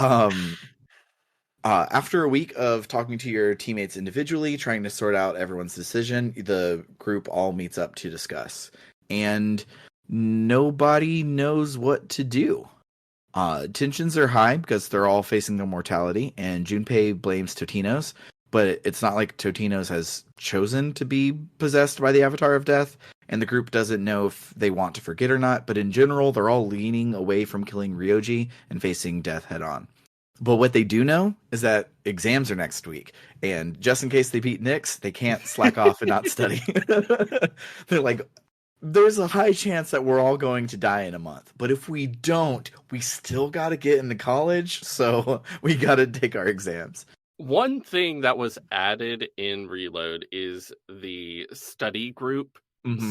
after a week of talking to your teammates individually, trying to sort out everyone's decision, the group all meets up to discuss. And nobody knows what to do. Tensions are high because they're all facing their mortality, and Junpei blames Totinos, but it's not like Totinos has chosen to be possessed by the Avatar of Death, and the group doesn't know if they want to forget or not, but in general, they're all leaning away from killing Ryoji and facing death head on. But what they do know is that exams are next week, and just in case they beat Nyx, they can't slack off and not study. They're like, there's a high chance that we're all going to die in a month. But if we don't, we still got to get into college, so we got to take our exams. One thing that was added in Reload is the study group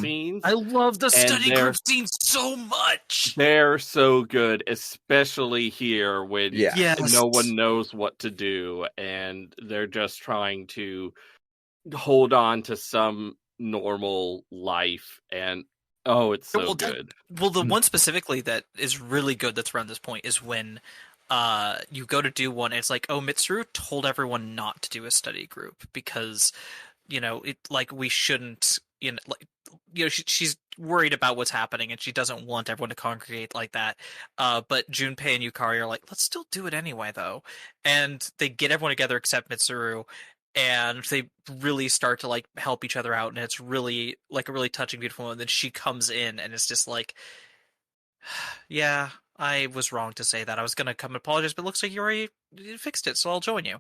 scenes. I love the And study group scenes so much. They're so good, especially here when Yes. no one knows what to do and they're just trying to hold on to some normal life. And it's so good. The one specifically that is really good that's around this point is when you go to do one and it's like, oh, Mitsuru told everyone not to do a study group because we shouldn't, she's worried about what's happening and she doesn't want everyone to congregate like that. But Junpei and Yukari are like, let's still do it anyway though, and they get everyone together except Mitsuru, and they really start to like help each other out, and it's really like a really touching, beautiful moment. And then she comes in and it's just like, yeah, I was wrong to say that. I was gonna come and apologize, but it looks like you already fixed it, so I'll join you.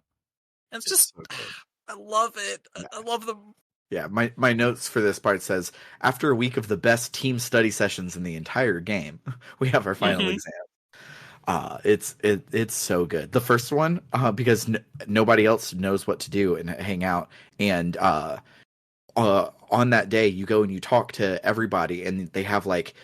And it's just, so I love it. I love them. Yeah, my notes for this part says, after a week of the best team study sessions in the entire game, we have our final exam. It's so good. The first one, because nobody else knows what to do and hang out, and on that day you go and you talk to everybody, and they have like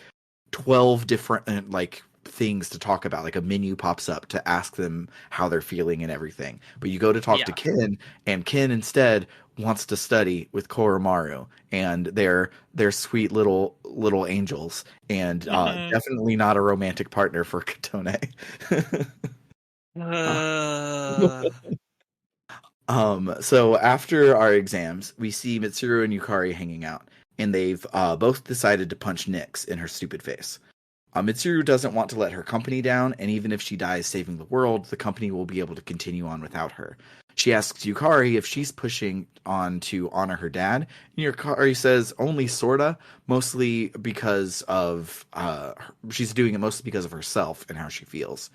12 different like things to talk about. Like a menu pops up to ask them how they're feeling and everything. But you go to talk to Ken, and Ken instead wants to study with Koromaru, and they're sweet little angels, and definitely not a romantic partner for Katone. So after our exams, we see Mitsuru and Yukari hanging out, and they've both decided to punch Nyx in her stupid face. Mitsuru doesn't want to let her company down, and even if she dies saving the world, the company will be able to continue on without her. She asks Yukari if she's pushing on to honor her dad, and Yukari says only sorta, mostly because of she's doing it mostly because of herself and how she feels.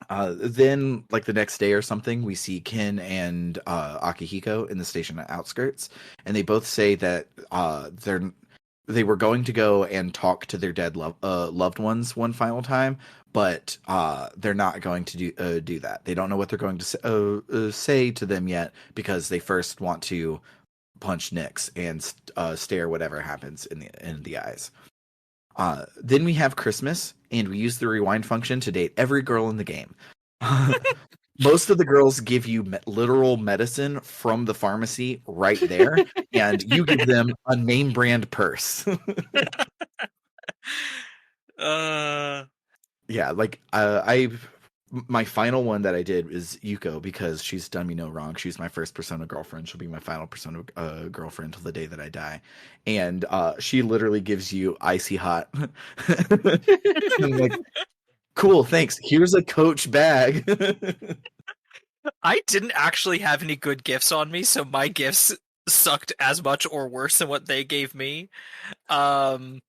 Then, like the next day or something, we see Ken and Akihiko in the station outskirts, and they both say that they were going to go and talk to their dead loved ones one final time, but they're not going to do that. They don't know what they're going to say to them yet, because they first want to punch Nyx and stare whatever happens in the eyes. Then we have Christmas, and we use the rewind function to date every girl in the game. Most of the girls give you literal medicine from the pharmacy right there, and you give them a name brand purse. Yeah, like my final one that I did is Yuko, because she's done me no wrong. She's my first Persona girlfriend. She'll be my final Persona girlfriend till the day that I die. And she literally gives you icy hot. I'm like, cool, thanks. Here's a Coach bag. I didn't actually have any good gifts on me, so my gifts sucked as much or worse than what they gave me. I'm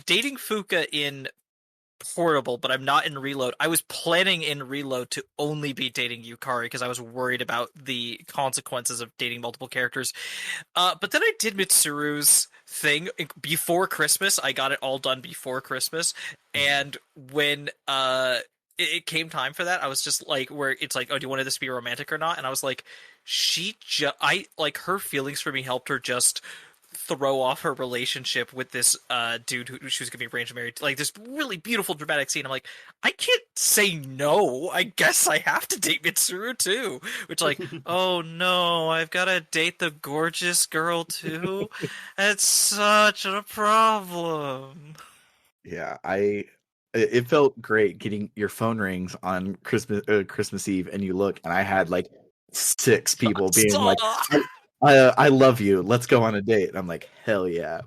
dating Fuka in Portable, but I'm not in Reload. I was planning in Reload to only be dating Yukari because I was worried about the consequences of dating multiple characters. But then I did Mitsuru's thing before Christmas. I got it all done before Christmas, and when it came time for that, I was just like, where it's like, oh, do you want this to be romantic or not? And I was like, her feelings for me helped her just throw off her relationship with this dude who she was gonna be arranged married to. Like this really beautiful dramatic scene. I'm like, I can't say no. I guess I have to date Mitsuru too. Which like, oh no, I've gotta date the gorgeous girl too. It's such a problem. Yeah, it felt great getting your phone rings on Christmas Eve, and you look, and I had like 6 people being like, I love you. Let's go on a date. And I'm like, hell yeah,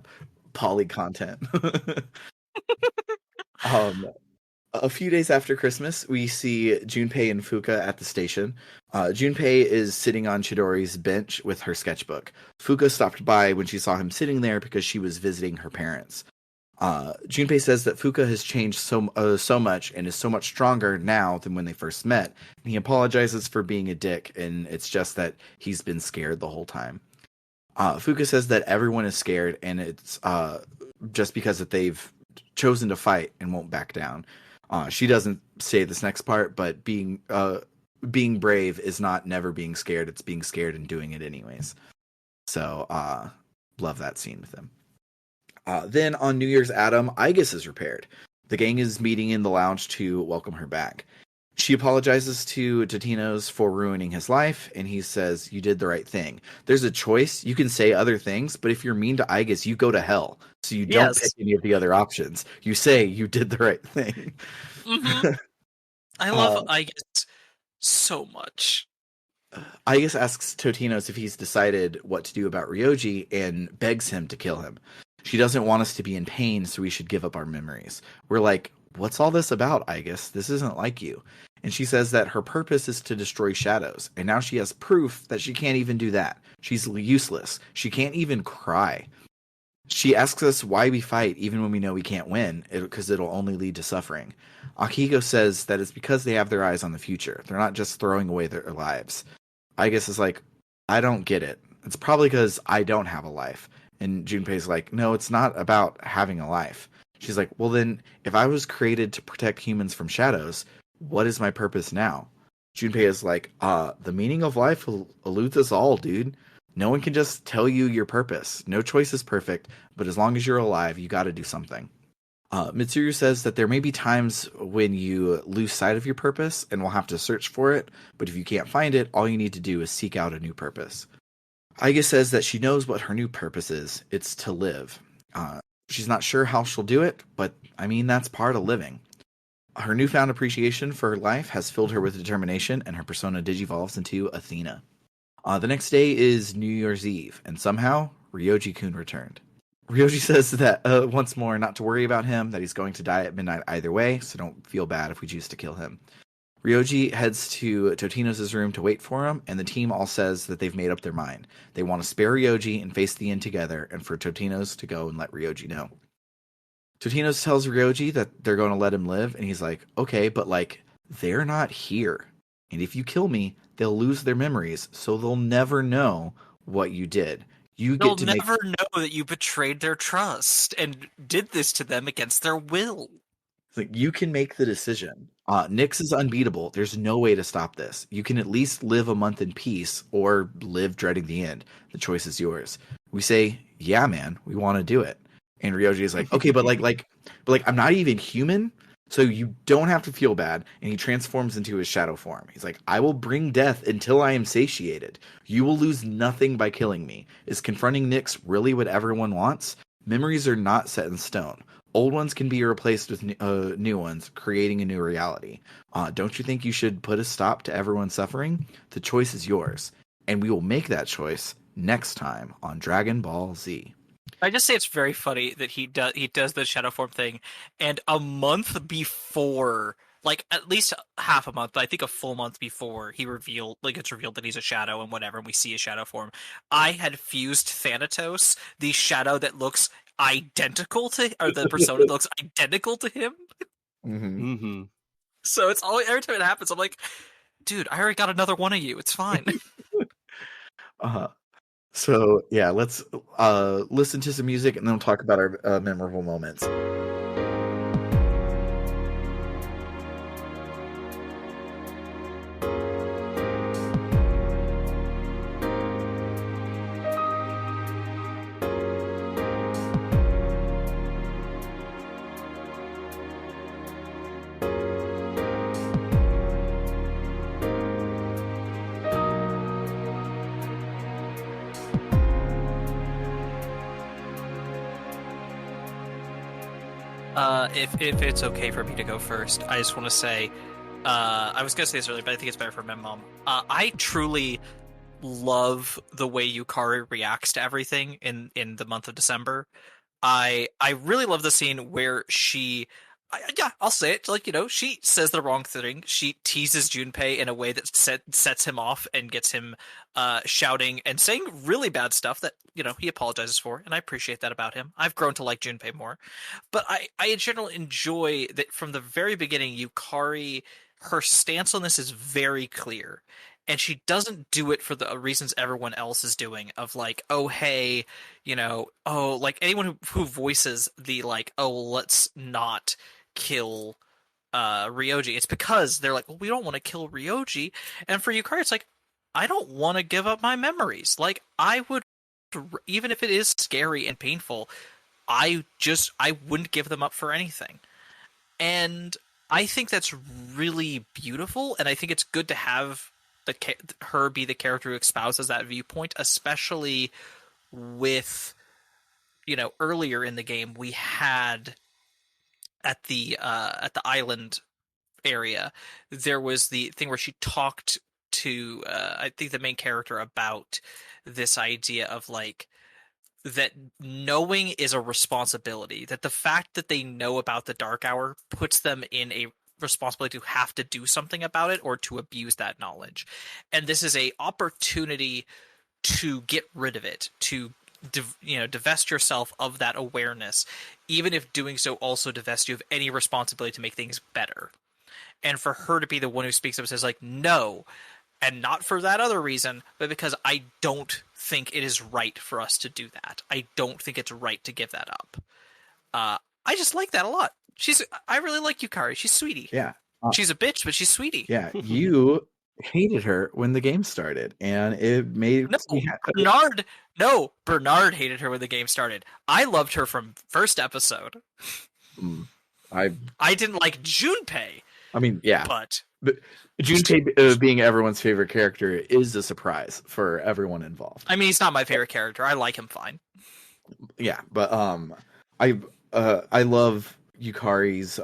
poly content. A few days after Christmas, we see Junpei and Fuka at the station. Junpei is sitting on Chidori's bench with her sketchbook. Fuka stopped by when she saw him sitting there because she was visiting her parents. Junpei says that Fuka has changed so much and is so much stronger now than when they first met. And he apologizes for being a dick, and it's just that he's been scared the whole time. Fuka says that everyone is scared, and it's just because that they've chosen to fight and won't back down. She doesn't say this next part, but being brave is not never being scared. It's being scared and doing it anyways. So love that scene with him. Then on New Year's Adam, Aegis is repaired. The gang is meeting in the lounge to welcome her back. She apologizes to Totino's for ruining his life, and he says, "You did the right thing. There's a choice. You can say other things, but if you're mean to Aegis, you go to hell. So you don't Yes. pick any of the other options. You say you did the right thing." Mm-hmm. I love Aegis so much. Aegis asks Totinos if he's decided what to do about Ryoji and begs him to kill him. She doesn't want us to be in pain, so we should give up our memories. We're like, "What's all this about, Aegis? This isn't like you." And she says that her purpose is to destroy shadows, and now she has proof that she can't even do that. She's useless. She can't even cry. She asks us why we fight even when we know we can't win, because it'll only lead to suffering. Akihiko says that it's because they have their eyes on the future. They're not just throwing away their lives. Aegis is like, "I don't get it. It's probably because I don't have a life." And Junpei's like, "No, it's not about having a life." She's like, "Well then, if I was created to protect humans from shadows, what is my purpose now?" Junpei is like, the meaning of life eludes us all, dude. No one can just tell you your purpose. No choice is perfect, but as long as you're alive, you gotta do something." Mitsuru says that there may be times when you lose sight of your purpose and will have to search for it, but if you can't find it, all you need to do is seek out a new purpose. Aiga says that she knows what her new purpose is. It's to live. She's not sure how she'll do it, but I mean, that's part of living. Her newfound appreciation for her life has filled her with determination, and her persona digivolves into Athena. The next day is New Year's Eve, and somehow Ryoji-kun returned. Ryoji says that once more not to worry about him, that he's going to die at midnight either way, so don't feel bad if we choose to kill him. Ryoji heads to Totino's room to wait for him, and the team all says that they've made up their mind. They want to spare Ryoji and face the end together, and for Totino's to go and let Ryoji know. Totino's tells Ryoji that they're going to let him live, and he's like, "Okay, but like, they're not here. And if you kill me, they'll lose their memories, so they'll never know what you did. You They'll get to make..." never know that you betrayed their trust and did this to them against their will. It's like, you can make the decision. Nyx is unbeatable. There's no way to stop this. You can at least live a month in peace or live dreading the end. The choice is yours. We say, "Yeah, man, we want to do it." And Ryoji is like, "Okay, but like, I'm not even human, so you don't have to feel bad." And he transforms into his shadow form. He's like, "I will bring death until I am satiated. You will lose nothing by killing me." Is confronting Nyx really what everyone wants? Memories are not set in stone. Old ones can be replaced with new ones, creating a new reality. Don't you think you should put a stop to everyone's suffering? The choice is yours, and we will make that choice next time on Dragon Ball Z. I just say it's very funny that he does the shadow form thing, and a month before, like at least half a month, but I think a full month before it's revealed that he's a shadow and whatever, and we see a shadow form. I had fused Thanatos, the shadow that looks identical to, or the persona that looks identical to him. Mm-hmm. Mm-hmm. So it's always, every time it happens, I'm like, dude, I already got another one of you. It's fine. So yeah, let's listen to some music and then we'll talk about our memorable moments. If it's okay for me to go first, I just want to say, I was gonna say this earlier, but I think it's better for my mom. I truly love the way Yukari reacts to everything in the month of December. I really love the scene where yeah, I'll say it. Like, she says the wrong thing. She teases Junpei in a way that sets him off and gets him shouting and saying really bad stuff that, he apologizes for, and I appreciate that about him. I've grown to like Junpei more. But I in general enjoy that from the very beginning, Yukari, her stance on this is very clear. and she doesn't do it for the reasons everyone else is doing of like, oh hey, oh, like anyone who voices the like, oh let's not kill Ryoji. It's because they're like, well, we don't want to kill Ryoji. And for Yukari, it's like, I don't want to give up my memories. Like I would, even if it is scary and painful, I wouldn't give them up for anything. And I think that's really beautiful, and I think it's good to have her be the character who espouses that viewpoint, especially with earlier in the game we had at the island area, there was the thing where she talked to I think the main character about this idea of like that knowing is a responsibility, that the fact that they know about the dark hour puts them in a responsibility to have to do something about it or to abuse that knowledge, and this is a opportunity to get rid of it, to divest yourself of that awareness, even if doing so also divests you of any responsibility to make things better. And for her to be the one who speaks up and says like, no, and not for that other reason, but because I don't think it is right for us to do that. I don't think it's right to give that up. I just like that a lot. I really like Yukari. She's sweetie. Yeah. She's a bitch, but she's sweetie. Yeah, you hated her when the game started, and it made me Bernard hated her when the game started. I loved her from first episode. I didn't like Junpei. I mean, yeah, but Junpei being everyone's favorite character is a surprise for everyone involved. I mean, he's not my favorite character. I like him fine. Yeah, but I love Yukari's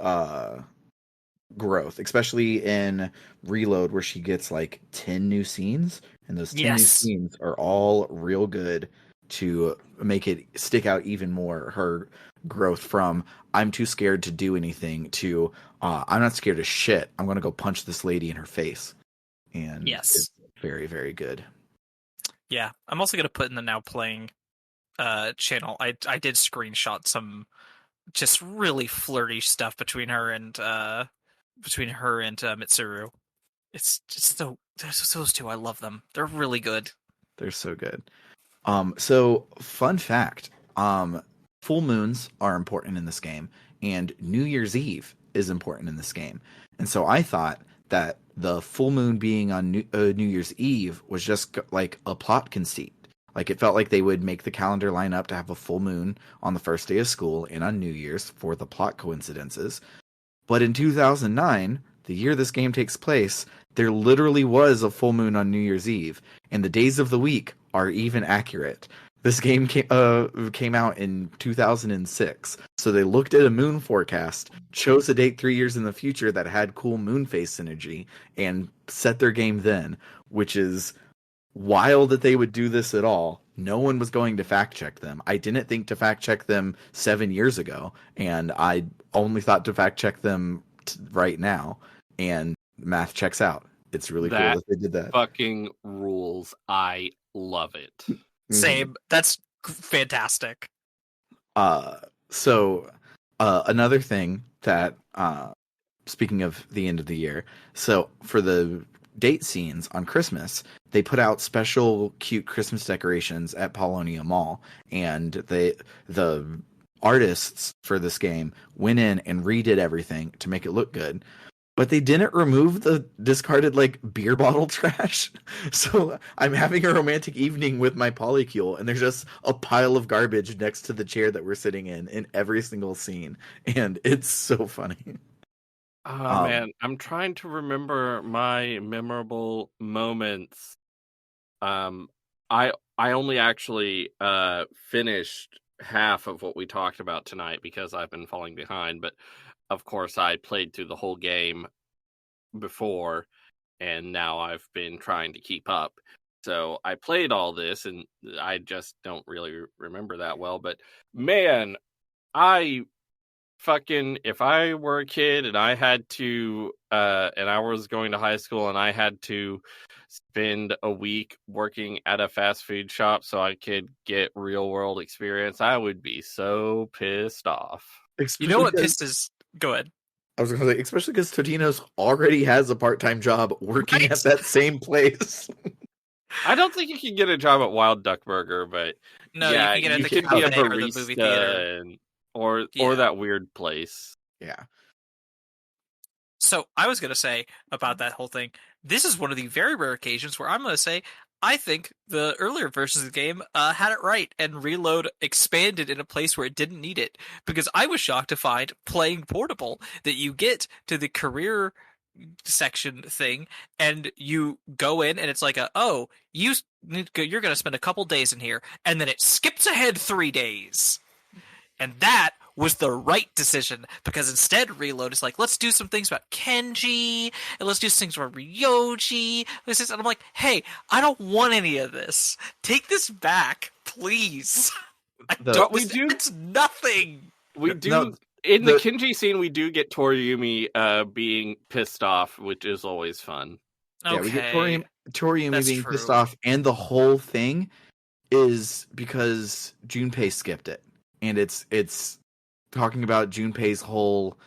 growth, especially in Reload, where she gets like 10 new scenes, and those 10 new scenes are all real good to make it stick out even more. Her growth from I'm too scared to do anything to I'm not scared of shit, I'm gonna go punch this lady in her face. And it's very, very good. Yeah, I'm also gonna put in the now playing channel. I did screenshot some just really flirty stuff between her and Mitsuru. It's just those two. I love them. They're really good. They're so good. So fun fact, full moons are important in this game, and New Year's Eve is important in this game. And so I thought that the full moon being on New Year's Eve was just like a plot conceit. Like it felt like they would make the calendar line up to have a full moon on the first day of school and on New Year's for the plot coincidences. But in 2009, the year this game takes place, there literally was a full moon on New Year's Eve, and the days of the week are even accurate. This game came out in 2006, so they looked at a moon forecast, chose a date 3 years in the future that had cool moon phase synergy, and set their game then, which is wild that they would do this at all. No one was going to fact check them. I didn't think to fact check them 7 years ago, and I only thought to fact check them right now, and math checks out. It's really cool that they did that. Fucking rules. I love it. Same. That's fantastic. So another thing that speaking of the end of the year, so for the date scenes on Christmas, they put out special cute Christmas decorations at Paulownia Mall, and the artists for this game went in and redid everything to make it look good. But they didn't remove the discarded like beer bottle trash. So I'm having a romantic evening with my polycule, and there's just a pile of garbage next to the chair that we're sitting in every single scene, and it's so funny. Oh man, I'm trying to remember my memorable moments. I only actually finished half of what we talked about tonight because I've been falling behind, but of course I played through the whole game before, and now I've been trying to keep up. So I played all this, and I just don't really remember that well, but man, if I were a kid and I had to, and I was going to high school and I had to spend a week working at a fast food shop so I could get real world experience, I would be so pissed off. You know what pisses? Go ahead. I was gonna say, especially because Totino's already has a part-time job working Right. at that same place. I don't think you can get a job at Wild Duck Burger, but No, you yeah, can get it at you the can be a cafe or the movie theater. barista or Yeah. that weird place. Yeah. So I was going to say about that whole thing, this is one of the very rare occasions where I'm going to say I think the earlier versions of the game had it right, and Reload expanded in a place where it didn't need it. Because I was shocked to find playing Portable that you get to the career section thing, and you go in, and it's like you're going to spend a couple days in here, and then it skips ahead 3 days. And that was the right decision, because instead Reload is like, let's do some things about Kenji, and let's do some things about Ryoji. And I'm like, hey, I don't want any of this. Take this back, please. But we do. It's nothing. We do. No, in the Kenji scene, we do get Toriumi being pissed off, which is always fun. Yeah, we get Okay. Toriumi That's being true. pissed off, and the whole thing is because Junpei skipped it, and it's talking about Junpei's whole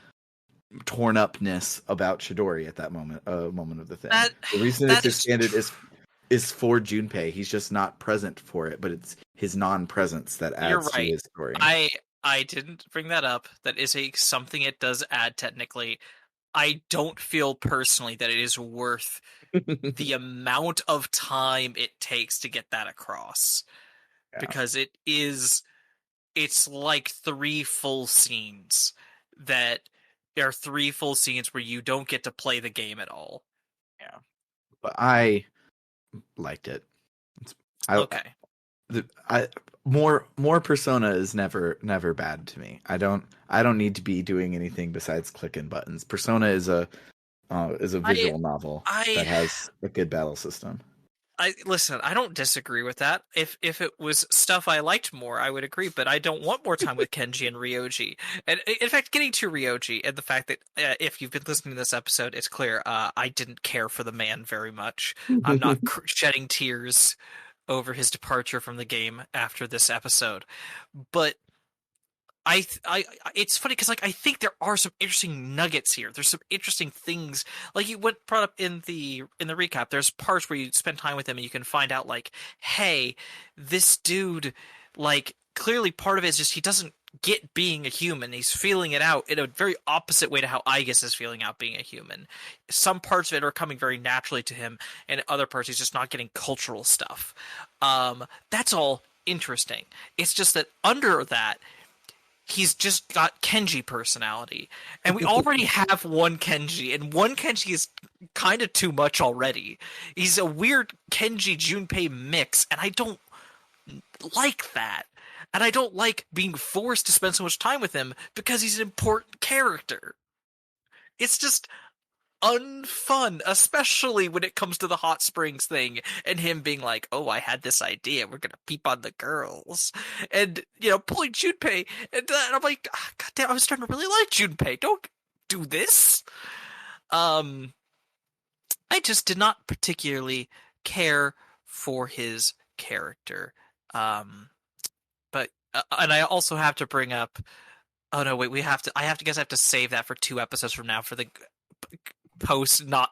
torn upness about Chidori at that moment of the thing. The reason it's expanded is for Junpei. He's just not present for it, but it's his non-presence that adds to his story. I didn't bring that up. That is something it does add technically. I don't feel personally that it is worth the amount of time it takes to get that across. Yeah. Because it's like 3 full scenes that there are 3 full scenes where you don't get to play the game at all. Yeah. But I liked it. Okay. More Persona is never bad to me. I don't need to be doing anything besides clicking buttons. Persona is a visual novel that has a good battle system. Listen, I don't disagree with that. If it was stuff I liked more, I would agree, but I don't want more time with Kenji and Ryoji. And in fact, getting to Ryoji and the fact that if you've been listening to this episode, it's clear I didn't care for the man very much. I'm not shedding tears over his departure from the game after this episode. But it's funny because I think there are some interesting nuggets here. There's some interesting things, like you brought up in the recap. There's parts where you spend time with him and you can find out, like, hey, this dude, like, clearly part of it is just he doesn't get being a human. He's feeling it out in a very opposite way to how Aigis is feeling out being a human. Some parts of it are coming very naturally to him, and other parts he's just not getting cultural stuff. That's all interesting. It's just that under that, he's just got Kenji personality. And we already have one Kenji, and one Kenji is kind of too much already. He's a weird Kenji Junpei mix, and I don't like that. And I don't like being forced to spend so much time with him because he's an important character. It's just unfun, especially when it comes to the hot springs thing and him being like, oh, I had this idea, we're gonna peep on the girls, and pulling Junpei, and I'm like, god damn, I was starting to really like Junpei, don't do this. I just did not particularly care for his character, but and I also have to bring up, oh no, wait, I have to save that for 2 episodes from now for the post not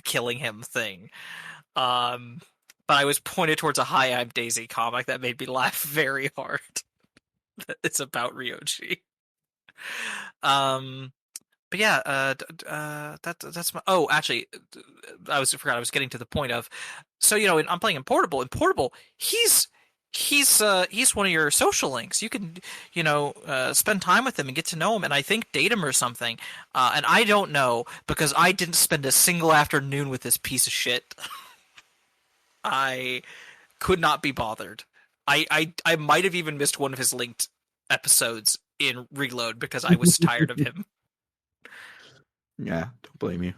killing him thing. But I was pointed towards a Hi, I'm Daisy comic that made me laugh very hard. It's about Ryoji. But yeah, that's my. Oh, actually, I forgot. I was getting to the point of. So I'm playing in Portable. In Portable, he's one of your social links. You can spend time with him and get to know him, and I think date him or something. And I don't know because I didn't spend a single afternoon with this piece of shit. I could not be bothered. I might have even missed one of his linked episodes in Reload because I was tired of him. Yeah, don't blame you.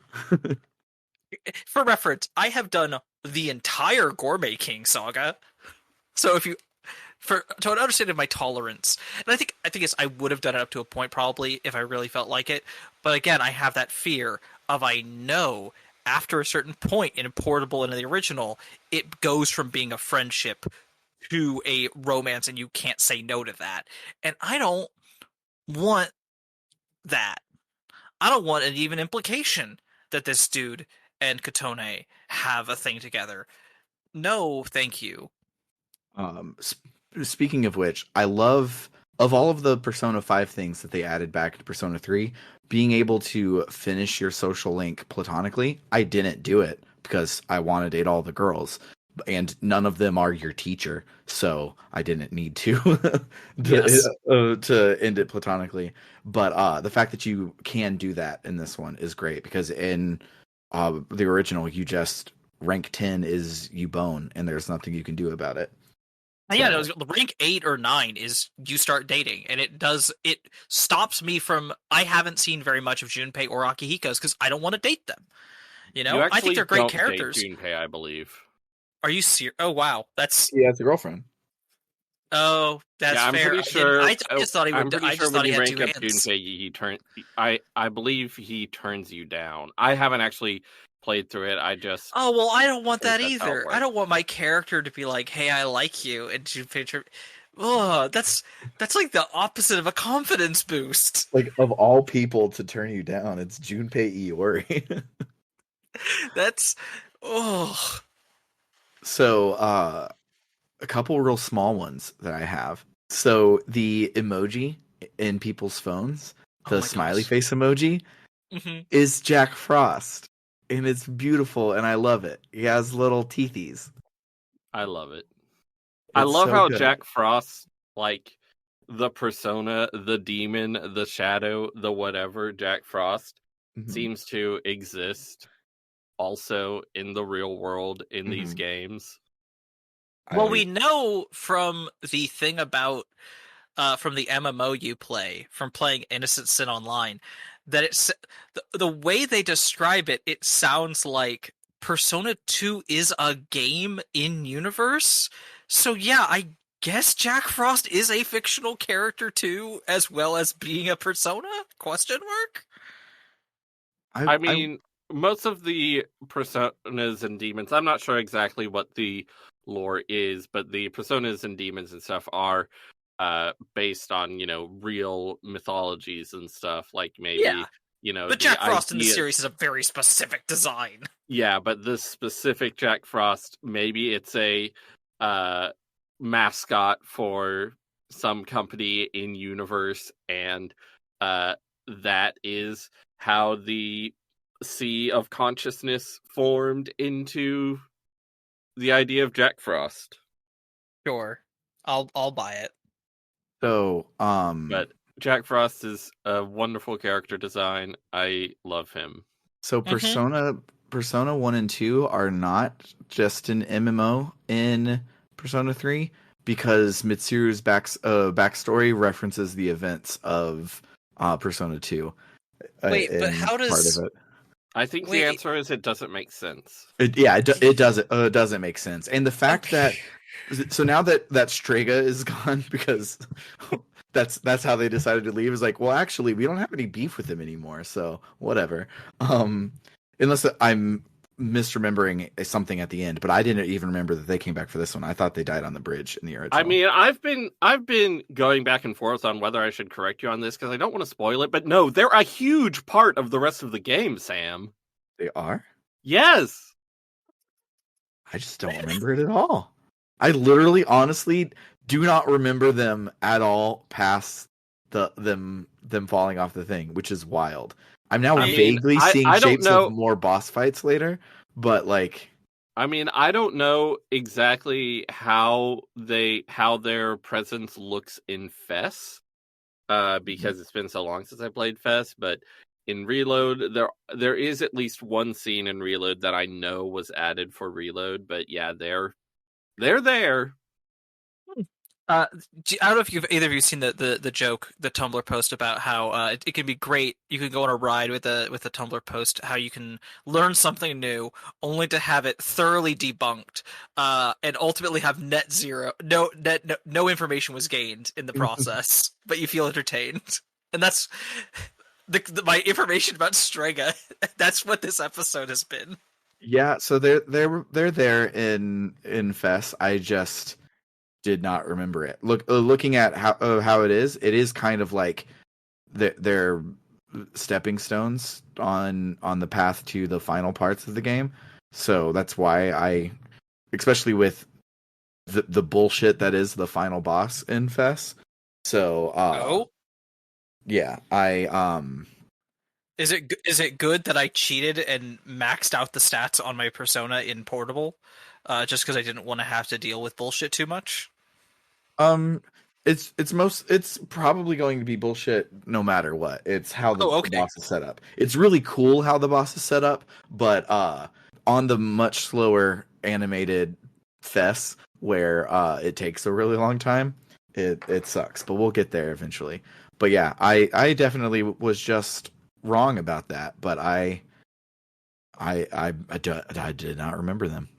For reference, I have done the entire Gourmet King saga. So to an understanding of my tolerance, and I think I would have done it up to a point probably if I really felt like it. But again, I have that fear of I know after a certain point in Portable and in the original, it goes from being a friendship to a romance, and you can't say no to that. And I don't want that. I don't want an even implication that this dude and Katone have a thing together. No, thank you. Speaking of which, I love of all of the Persona 5 things that they added back to Persona 3, being able to finish your social link platonically. I didn't do it because I want to date all the girls, and none of them are your teacher, so I didn't need to Yes. to end it platonically. But the fact that you can do that in this one is great because in the original, you just rank 10 is you bone, and there's nothing you can do about it. Yeah, no, So rank 8 or 9 is you start dating, and it stops me from. I haven't seen very much of Junpei or Akihiko's because I don't want to date them. You I think actually they're great don't date characters. Junpei, I believe. Are you serious? Oh wow, that's yeah, it's a girlfriend. that's Yeah, I'm fair. pretty I didn't. sure. I just thought he I'm would. pretty I sure just when thought he you had rank two up hands. Junpei, he turn. I believe he turns you down. I haven't actually played through it. I just Oh well, I don't want think that that's how it either. I works. don't want my character to be like, "Hey, I like you," and Junpei. Oh, that's like the opposite of a confidence boost. Like of all people to turn you down, it's Junpei Iori. That's oh So, a couple real small ones that I have. So the emoji in people's phones, oh the my smiley gosh. face emoji, Hmm. is Jack Frost, and it's beautiful, and I love it. He has little teethies. I love it. I It's love so how good. Jack Frost, like the persona, the demon, the shadow, the whatever, Jack Frost Hmm. seems to exist also in the real world in these Hmm. games. Well, I we know from the thing about from the MMO you play, from playing Innocent Sin Online, that the way they describe it, it sounds like Persona 2 is a game in universe. So yeah, I guess Jack Frost is a fictional character too, as well as being a persona? Question mark? I I I mean, most of the personas and demons, I'm not sure exactly what the lore is, but the personas and demons and stuff are based on, real mythologies and stuff. Like Yeah. maybe, But the Jack Frost in the ideas. series has a very specific design. Yeah, but this specific Jack Frost, maybe it's a uh, mascot for some company in universe, and that is how the sea of consciousness formed into the idea of Jack Frost. Sure. I'll buy it. so But Jack Frost is a wonderful character design. I love him. so Hmm. Persona 1 and 2 are not just an MMO in Persona 3 because Mitsuru's backstory references the events of Persona 2 Wait, but in how part of does it. I think the wait? answer is it doesn't make sense. It doesn't make sense. And the fact Okay. that so now that Strega is gone because that's how they decided to leave is like, well, actually, we don't have any beef with him anymore, so whatever. Um, unless I'm misremembering something at the end, but I didn't even remember that they came back for this one. I thought they died on the bridge in the I original. mean, I've been going back and forth on whether I should correct you on this because I don't want to spoil it, but no, they're a huge part of the rest of the game, Sam. They are? Yes. I just don't remember it at all. I literally, honestly, do not remember them at all past them falling off the thing, which is wild. I'm now I mean, vaguely I seeing I don't shapes of know. more boss fights later, but like, I mean, I don't know exactly how their presence looks in Fess, because it's been so long since I played Fess, but in Reload there is at least one scene in Reload that I know was added for Reload, but yeah, they're there. I don't know if either of you seen the joke, the Tumblr post about how it can be great. You can go on a ride with a Tumblr post, how you can learn something new, only to have it thoroughly debunked, and ultimately have net zero, no information was gained in the process, but you feel entertained, and that's my information about Strega. That's what this episode has been. yeah. So they're there in Fess. I just did not remember it. Looking at how it is kind of like they're stepping stones on the path to the final parts of the game. So that's why especially with the bullshit that is the final boss in Fess. So yeah, Is it good that I cheated and maxed out the stats on my persona in Portable, just because I didn't want to have to deal with bullshit too much? Um, it's probably going to be bullshit no matter what. It's how Oh, the okay. boss is set up. It's really cool how the boss is set up, but on the much slower animated fest where it takes a really long time, it sucks. But we'll get there eventually. But yeah, I definitely was just wrong about that. But I did not remember them.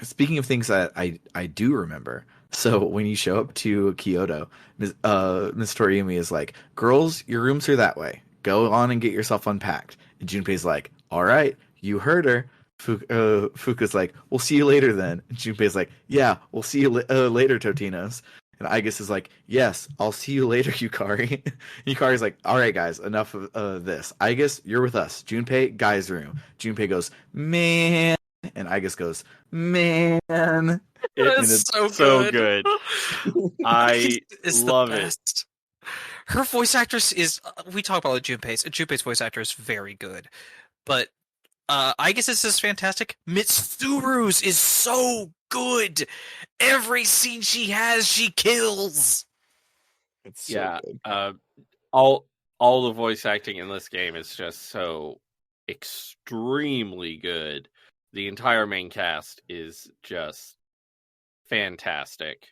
Speaking of things that I do remember, so when you show up to Kyoto, Miss Toriumi is like, "Girls, your rooms are that way. Go on and get yourself unpacked." And Junpei's like, "All right, you heard her." Fuka's like, "We'll see you later then." And Junpei's like, "Yeah, we'll see you later, Totinos." And Aigis is like, "Yes, I'll see you later, Yukari." And Yukari's like, "All right, guys, enough of this. Aigis, you're with us. Junpei, guy's room." Junpei goes, "Man." And Igus goes, "Man." And It's That's so good. good. I Is the love it. best. Her voice actress is. We talk about Junpei's. Junpei's voice actor is very good, but I guess this is fantastic. Mitsuru's is so good. Every scene she has, she kills. It's so Yeah, good. all the voice acting in this game is just so extremely good. The entire main cast is just fantastic.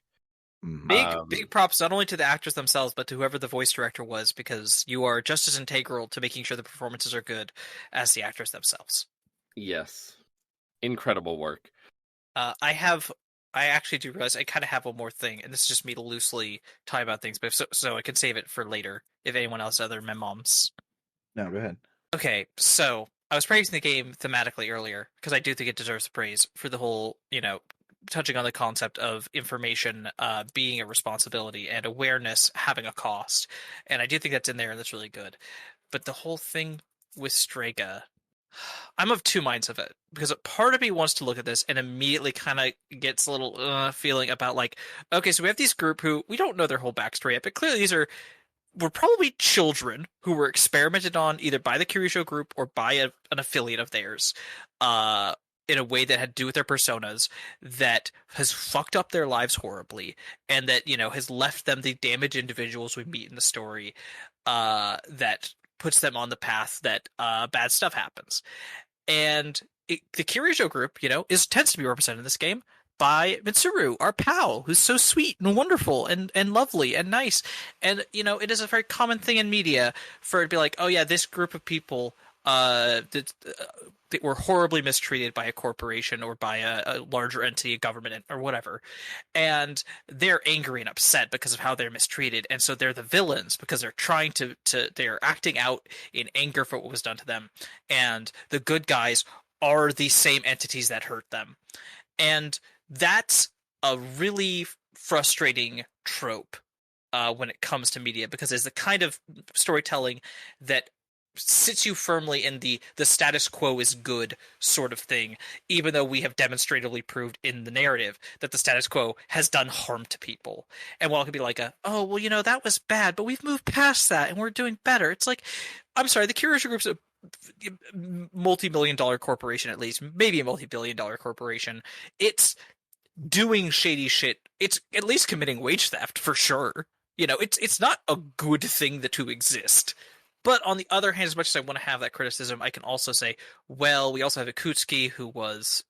Big props not only to the actors themselves, but to whoever the voice director was, because you are just as integral to making sure the performances are good as the actors themselves. Yes, incredible work. I actually do realize I kind of have one more thing, and this is just me to loosely talk about things, but so I can save it for later if anyone else other memoms. No, go ahead. Okay, so I was praising the game thematically earlier because I do think it deserves praise for the whole, touching on the concept of information being a responsibility and awareness having a cost, and I do think that's in there and that's really good. But the whole thing with Strega, I'm of two minds of it because a part of me wants to look at this and immediately kind of gets a little feeling about like, okay, so we have this group who we don't know their whole backstory yet, but clearly were probably children who were experimented on either by the Kirisho group or by an affiliate of theirs, uh, in a way that had to do with their personas that has fucked up their lives horribly, and that has left them the damaged individuals we meet in the story, that puts them on the path that bad stuff happens. And the Kirisho group, is tends to be represented in this game by Mitsuru, our pal, who's so sweet and wonderful and lovely and nice. And it is a very common thing in media for it to be like, oh yeah, this group of people that were horribly mistreated by a corporation or by a larger entity, a government, or whatever, and they're angry and upset because of how they're mistreated, and so they're the villains because they're trying to they're acting out in anger for what was done to them, and the good guys are the same entities that hurt them. And that's a really frustrating trope when it comes to media because it's the kind of storytelling that sits you firmly in the status quo is good sort of thing, even though we have demonstratively proved in the narrative that the status quo has done harm to people. And while it could be like oh well, that was bad, but we've moved past that and we're doing better. It's like, I'm sorry, the Kirisha Group's a multi-million-dollar corporation, at least, maybe a multi-billion-dollar corporation. It's doing shady shit. It's at least committing wage theft for sure. It's not a good thing to exist. But on the other hand, as much as I want to have that criticism, I can also say, well, we also have Akutsuki, who was,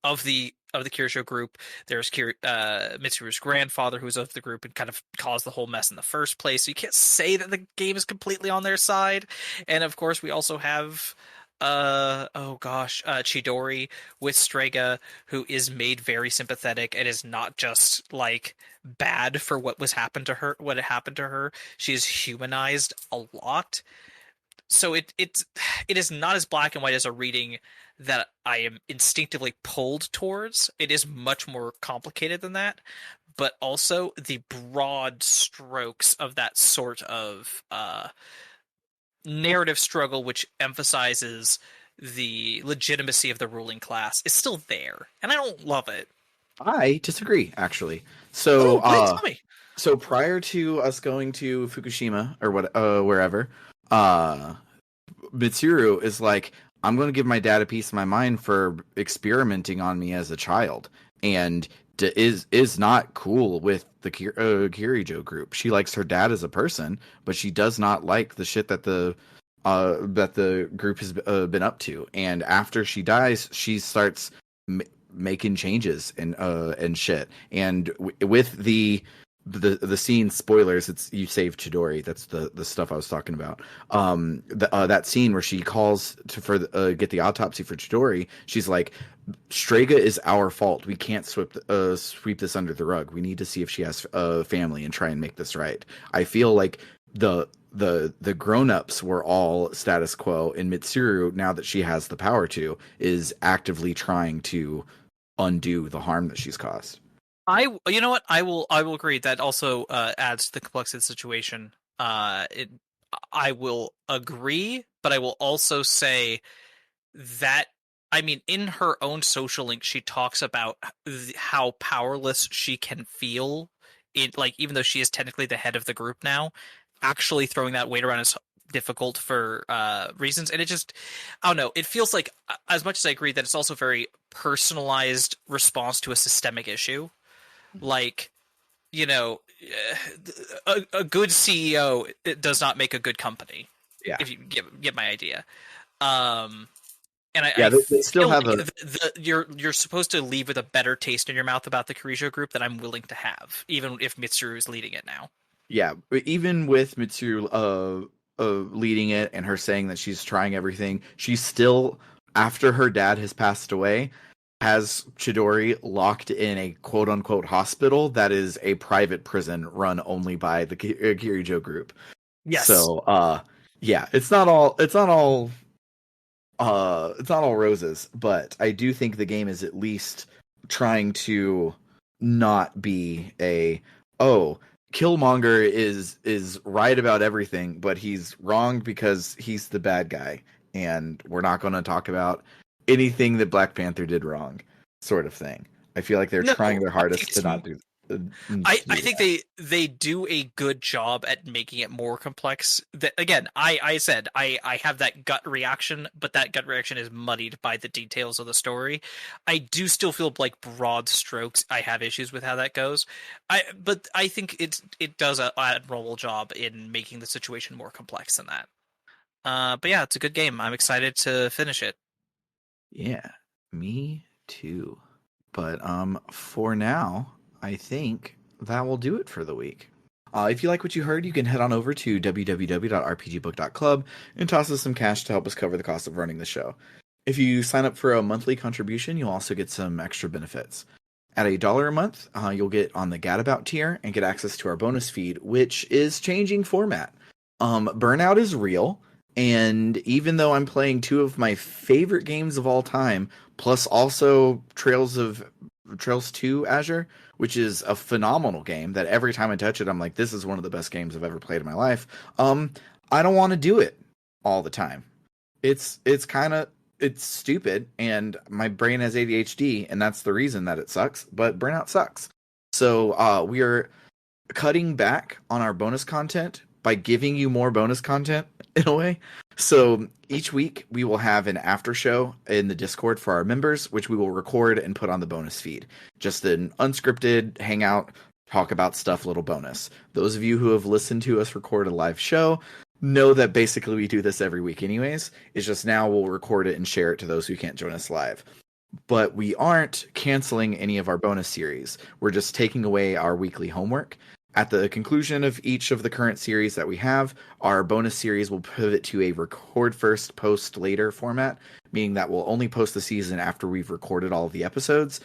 of the Kirisho group. There's Mitsuru's grandfather, who's of the group and kind of caused the whole mess in the first place. So you can't say that the game is completely on their side. And of course, we also have Chidori with Strega, who is made very sympathetic and is not just like bad for what had happened to her. She is humanized a lot. So it is not as black and white as a reading that I am instinctively pulled towards. It is much more complicated than that, but also the broad strokes of that sort of narrative struggle which emphasizes the legitimacy of the ruling class is still there, and I don't love it. I disagree, actually. Oh, So, please tell me. so prior to us going to Fukushima or wherever, uh, Mitsuru is like, I'm going to give my dad a piece of my mind for experimenting on me as a child, and is not cool with the Kirijo group. She likes her dad as a person, but she does not like the shit that the group has been up to. And after she dies, she starts making changes and shit. And with the scene, spoilers, it's you save Chidori. That's the stuff I was talking about. That scene where she calls to get the autopsy for Chidori. She's like, Strega is our fault. We can't sweep this under the rug. We need to see if she has a family and try and make this right. I feel like the grown-ups were all status quo, and Mitsuru, now that she has the power to, is actively trying to undo the harm that she's caused. You know what? I will agree. That also adds to the complexity of the situation. I will agree, but I will also say that, I mean, in her own social link, she talks about how powerless she can feel. Like, even though she is technically the head of the group now, actually throwing that weight around is difficult for reasons. And it just, I don't know. It feels like, as much as I agree that it's also a very personalized response to a systemic issue. Like, you know, a good CEO does not make a good company. Yeah. If you get my idea. And Yeah, I they still feel have like you're supposed to leave with a better taste in your mouth about the Kirijo group that I'm willing to have, even if Mitsuru is leading it now. Yeah, but even with Mitsuru leading it and her saying that she's trying everything, she's still, after her dad has passed away, has Chidori locked in a quote unquote hospital that is a private prison run only by the Kirijo group. Yes. So, yeah, it's not all roses, but I do think the game is at least trying to not be Killmonger is right about everything, but he's wrong because he's the bad guy, and we're not going to talk about anything that Black Panther did wrong, sort of thing. I feel like they're trying their hardest to not do. I think they do a good job at making it more complex. That, again, I said I have that gut reaction, but that gut reaction is muddied by the details of the story. I do still feel like broad strokes I have issues with how that goes. But I think it does an admirable job in making the situation more complex than that. But yeah, it's a good game. I'm excited to finish it. Yeah, me too. But for now, I think that will do it for the week. If you like what you heard, you can head on over to www.rpgbook.club and toss us some cash to help us cover the cost of running the show. If you sign up for a monthly contribution, you'll also get some extra benefits. At $1 a month, you'll get on the Gadabout tier and get access to our bonus feed, which is changing format. Burnout is real, and even though I'm playing two of my favorite games of all time, plus also Trails 2 Azure, which is a phenomenal game that every time I touch it, I'm like, this is one of the best games I've ever played in my life. I don't want to do it all the time. It's stupid, and my brain has ADHD, and that's the reason that it sucks, but Burnout sucks. So we are cutting back on our bonus content by giving you more bonus content in a way. So each week we will have an after show in the Discord for our members, which we will record and put on the bonus feed. Just an unscripted hangout, talk about stuff, little bonus. Those of you who have listened to us record a live show know that basically we do this every week anyways. It's just now we'll record it and share it to those who can't join us live. But we aren't canceling any of our bonus series. We're just taking away our weekly homework. At the conclusion of each of the current series that we have, our bonus series will pivot to a record first, post later format, meaning that we'll only post the season after we've recorded all of the episodes,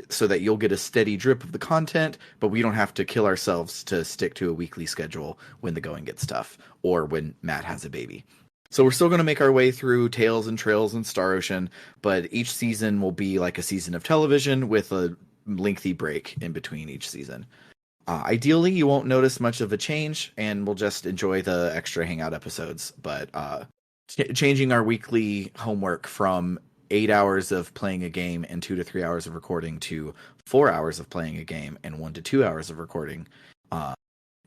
so that you'll get a steady drip of the content, but we don't have to kill ourselves to stick to a weekly schedule when the going gets tough, or when Matt has a baby. So we're still going to make our way through Tales and Trails and Star Ocean, but each season will be like a season of television with a lengthy break in between each season. Ideally, you won't notice much of a change, and we'll just enjoy the extra hangout episodes. But changing our weekly homework from 8 hours of playing a game and 2 to 3 hours of recording to 4 hours of playing a game and 1 to 2 hours of recording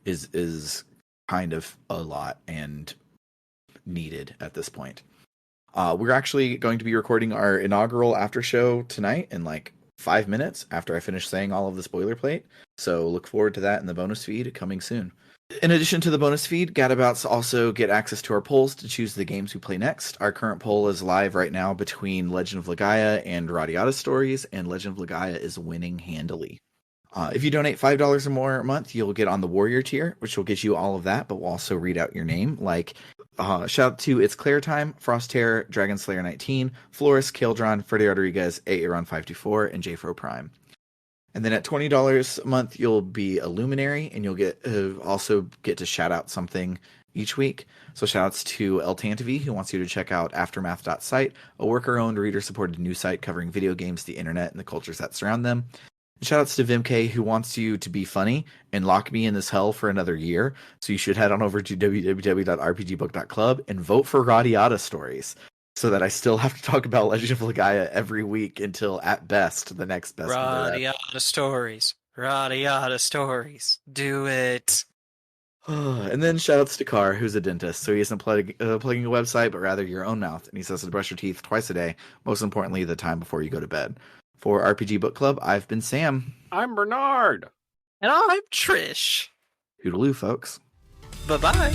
is kind of a lot and needed at this point. We're actually going to be recording our inaugural after show tonight in like 5 minutes after I finish saying all of the spoilerplate. So look forward to that in the bonus feed coming soon. In addition to the bonus feed, Gadabouts also get access to our polls to choose the games we play next. Our current poll is live right now between Legend of Legaia and Radiata Stories, and Legend of Legaia is winning handily. If you donate $5 or more a month, you'll get on the Warrior tier, which will get you all of that, but we'll also read out your name. Like, shout out to It's Claire Time, Frost Terror, Dragon Slayer 19, Flores, Kildron, Freddy Rodriguez, Aaron524, and JFro Prime. And then at $20 a month, you'll be a luminary, and you'll get also get to shout out something each week. So shout outs to El Tantavi, who wants you to check out aftermath.site, a worker-owned, reader-supported news site covering video games, the internet, and the cultures that surround them. Shout outs to Vimk, who wants you to be funny and lock me in this hell for another year. So you should head on over to www.rpgbook.club and vote for Radiata Stories so that I still have to talk about Legend of Legaia every week until, at best, the next best. Radiata Stories. Radiata Stories. Do it. And then shout outs to Carr, who's a dentist. So he isn't plugging a website, but rather your own mouth. And he says to brush your teeth twice a day, most importantly, the time before you go to bed. For RPG Book Club, I've been Sam. I'm Bernard. And I'm Trish. Toodaloo, folks. Bye-bye.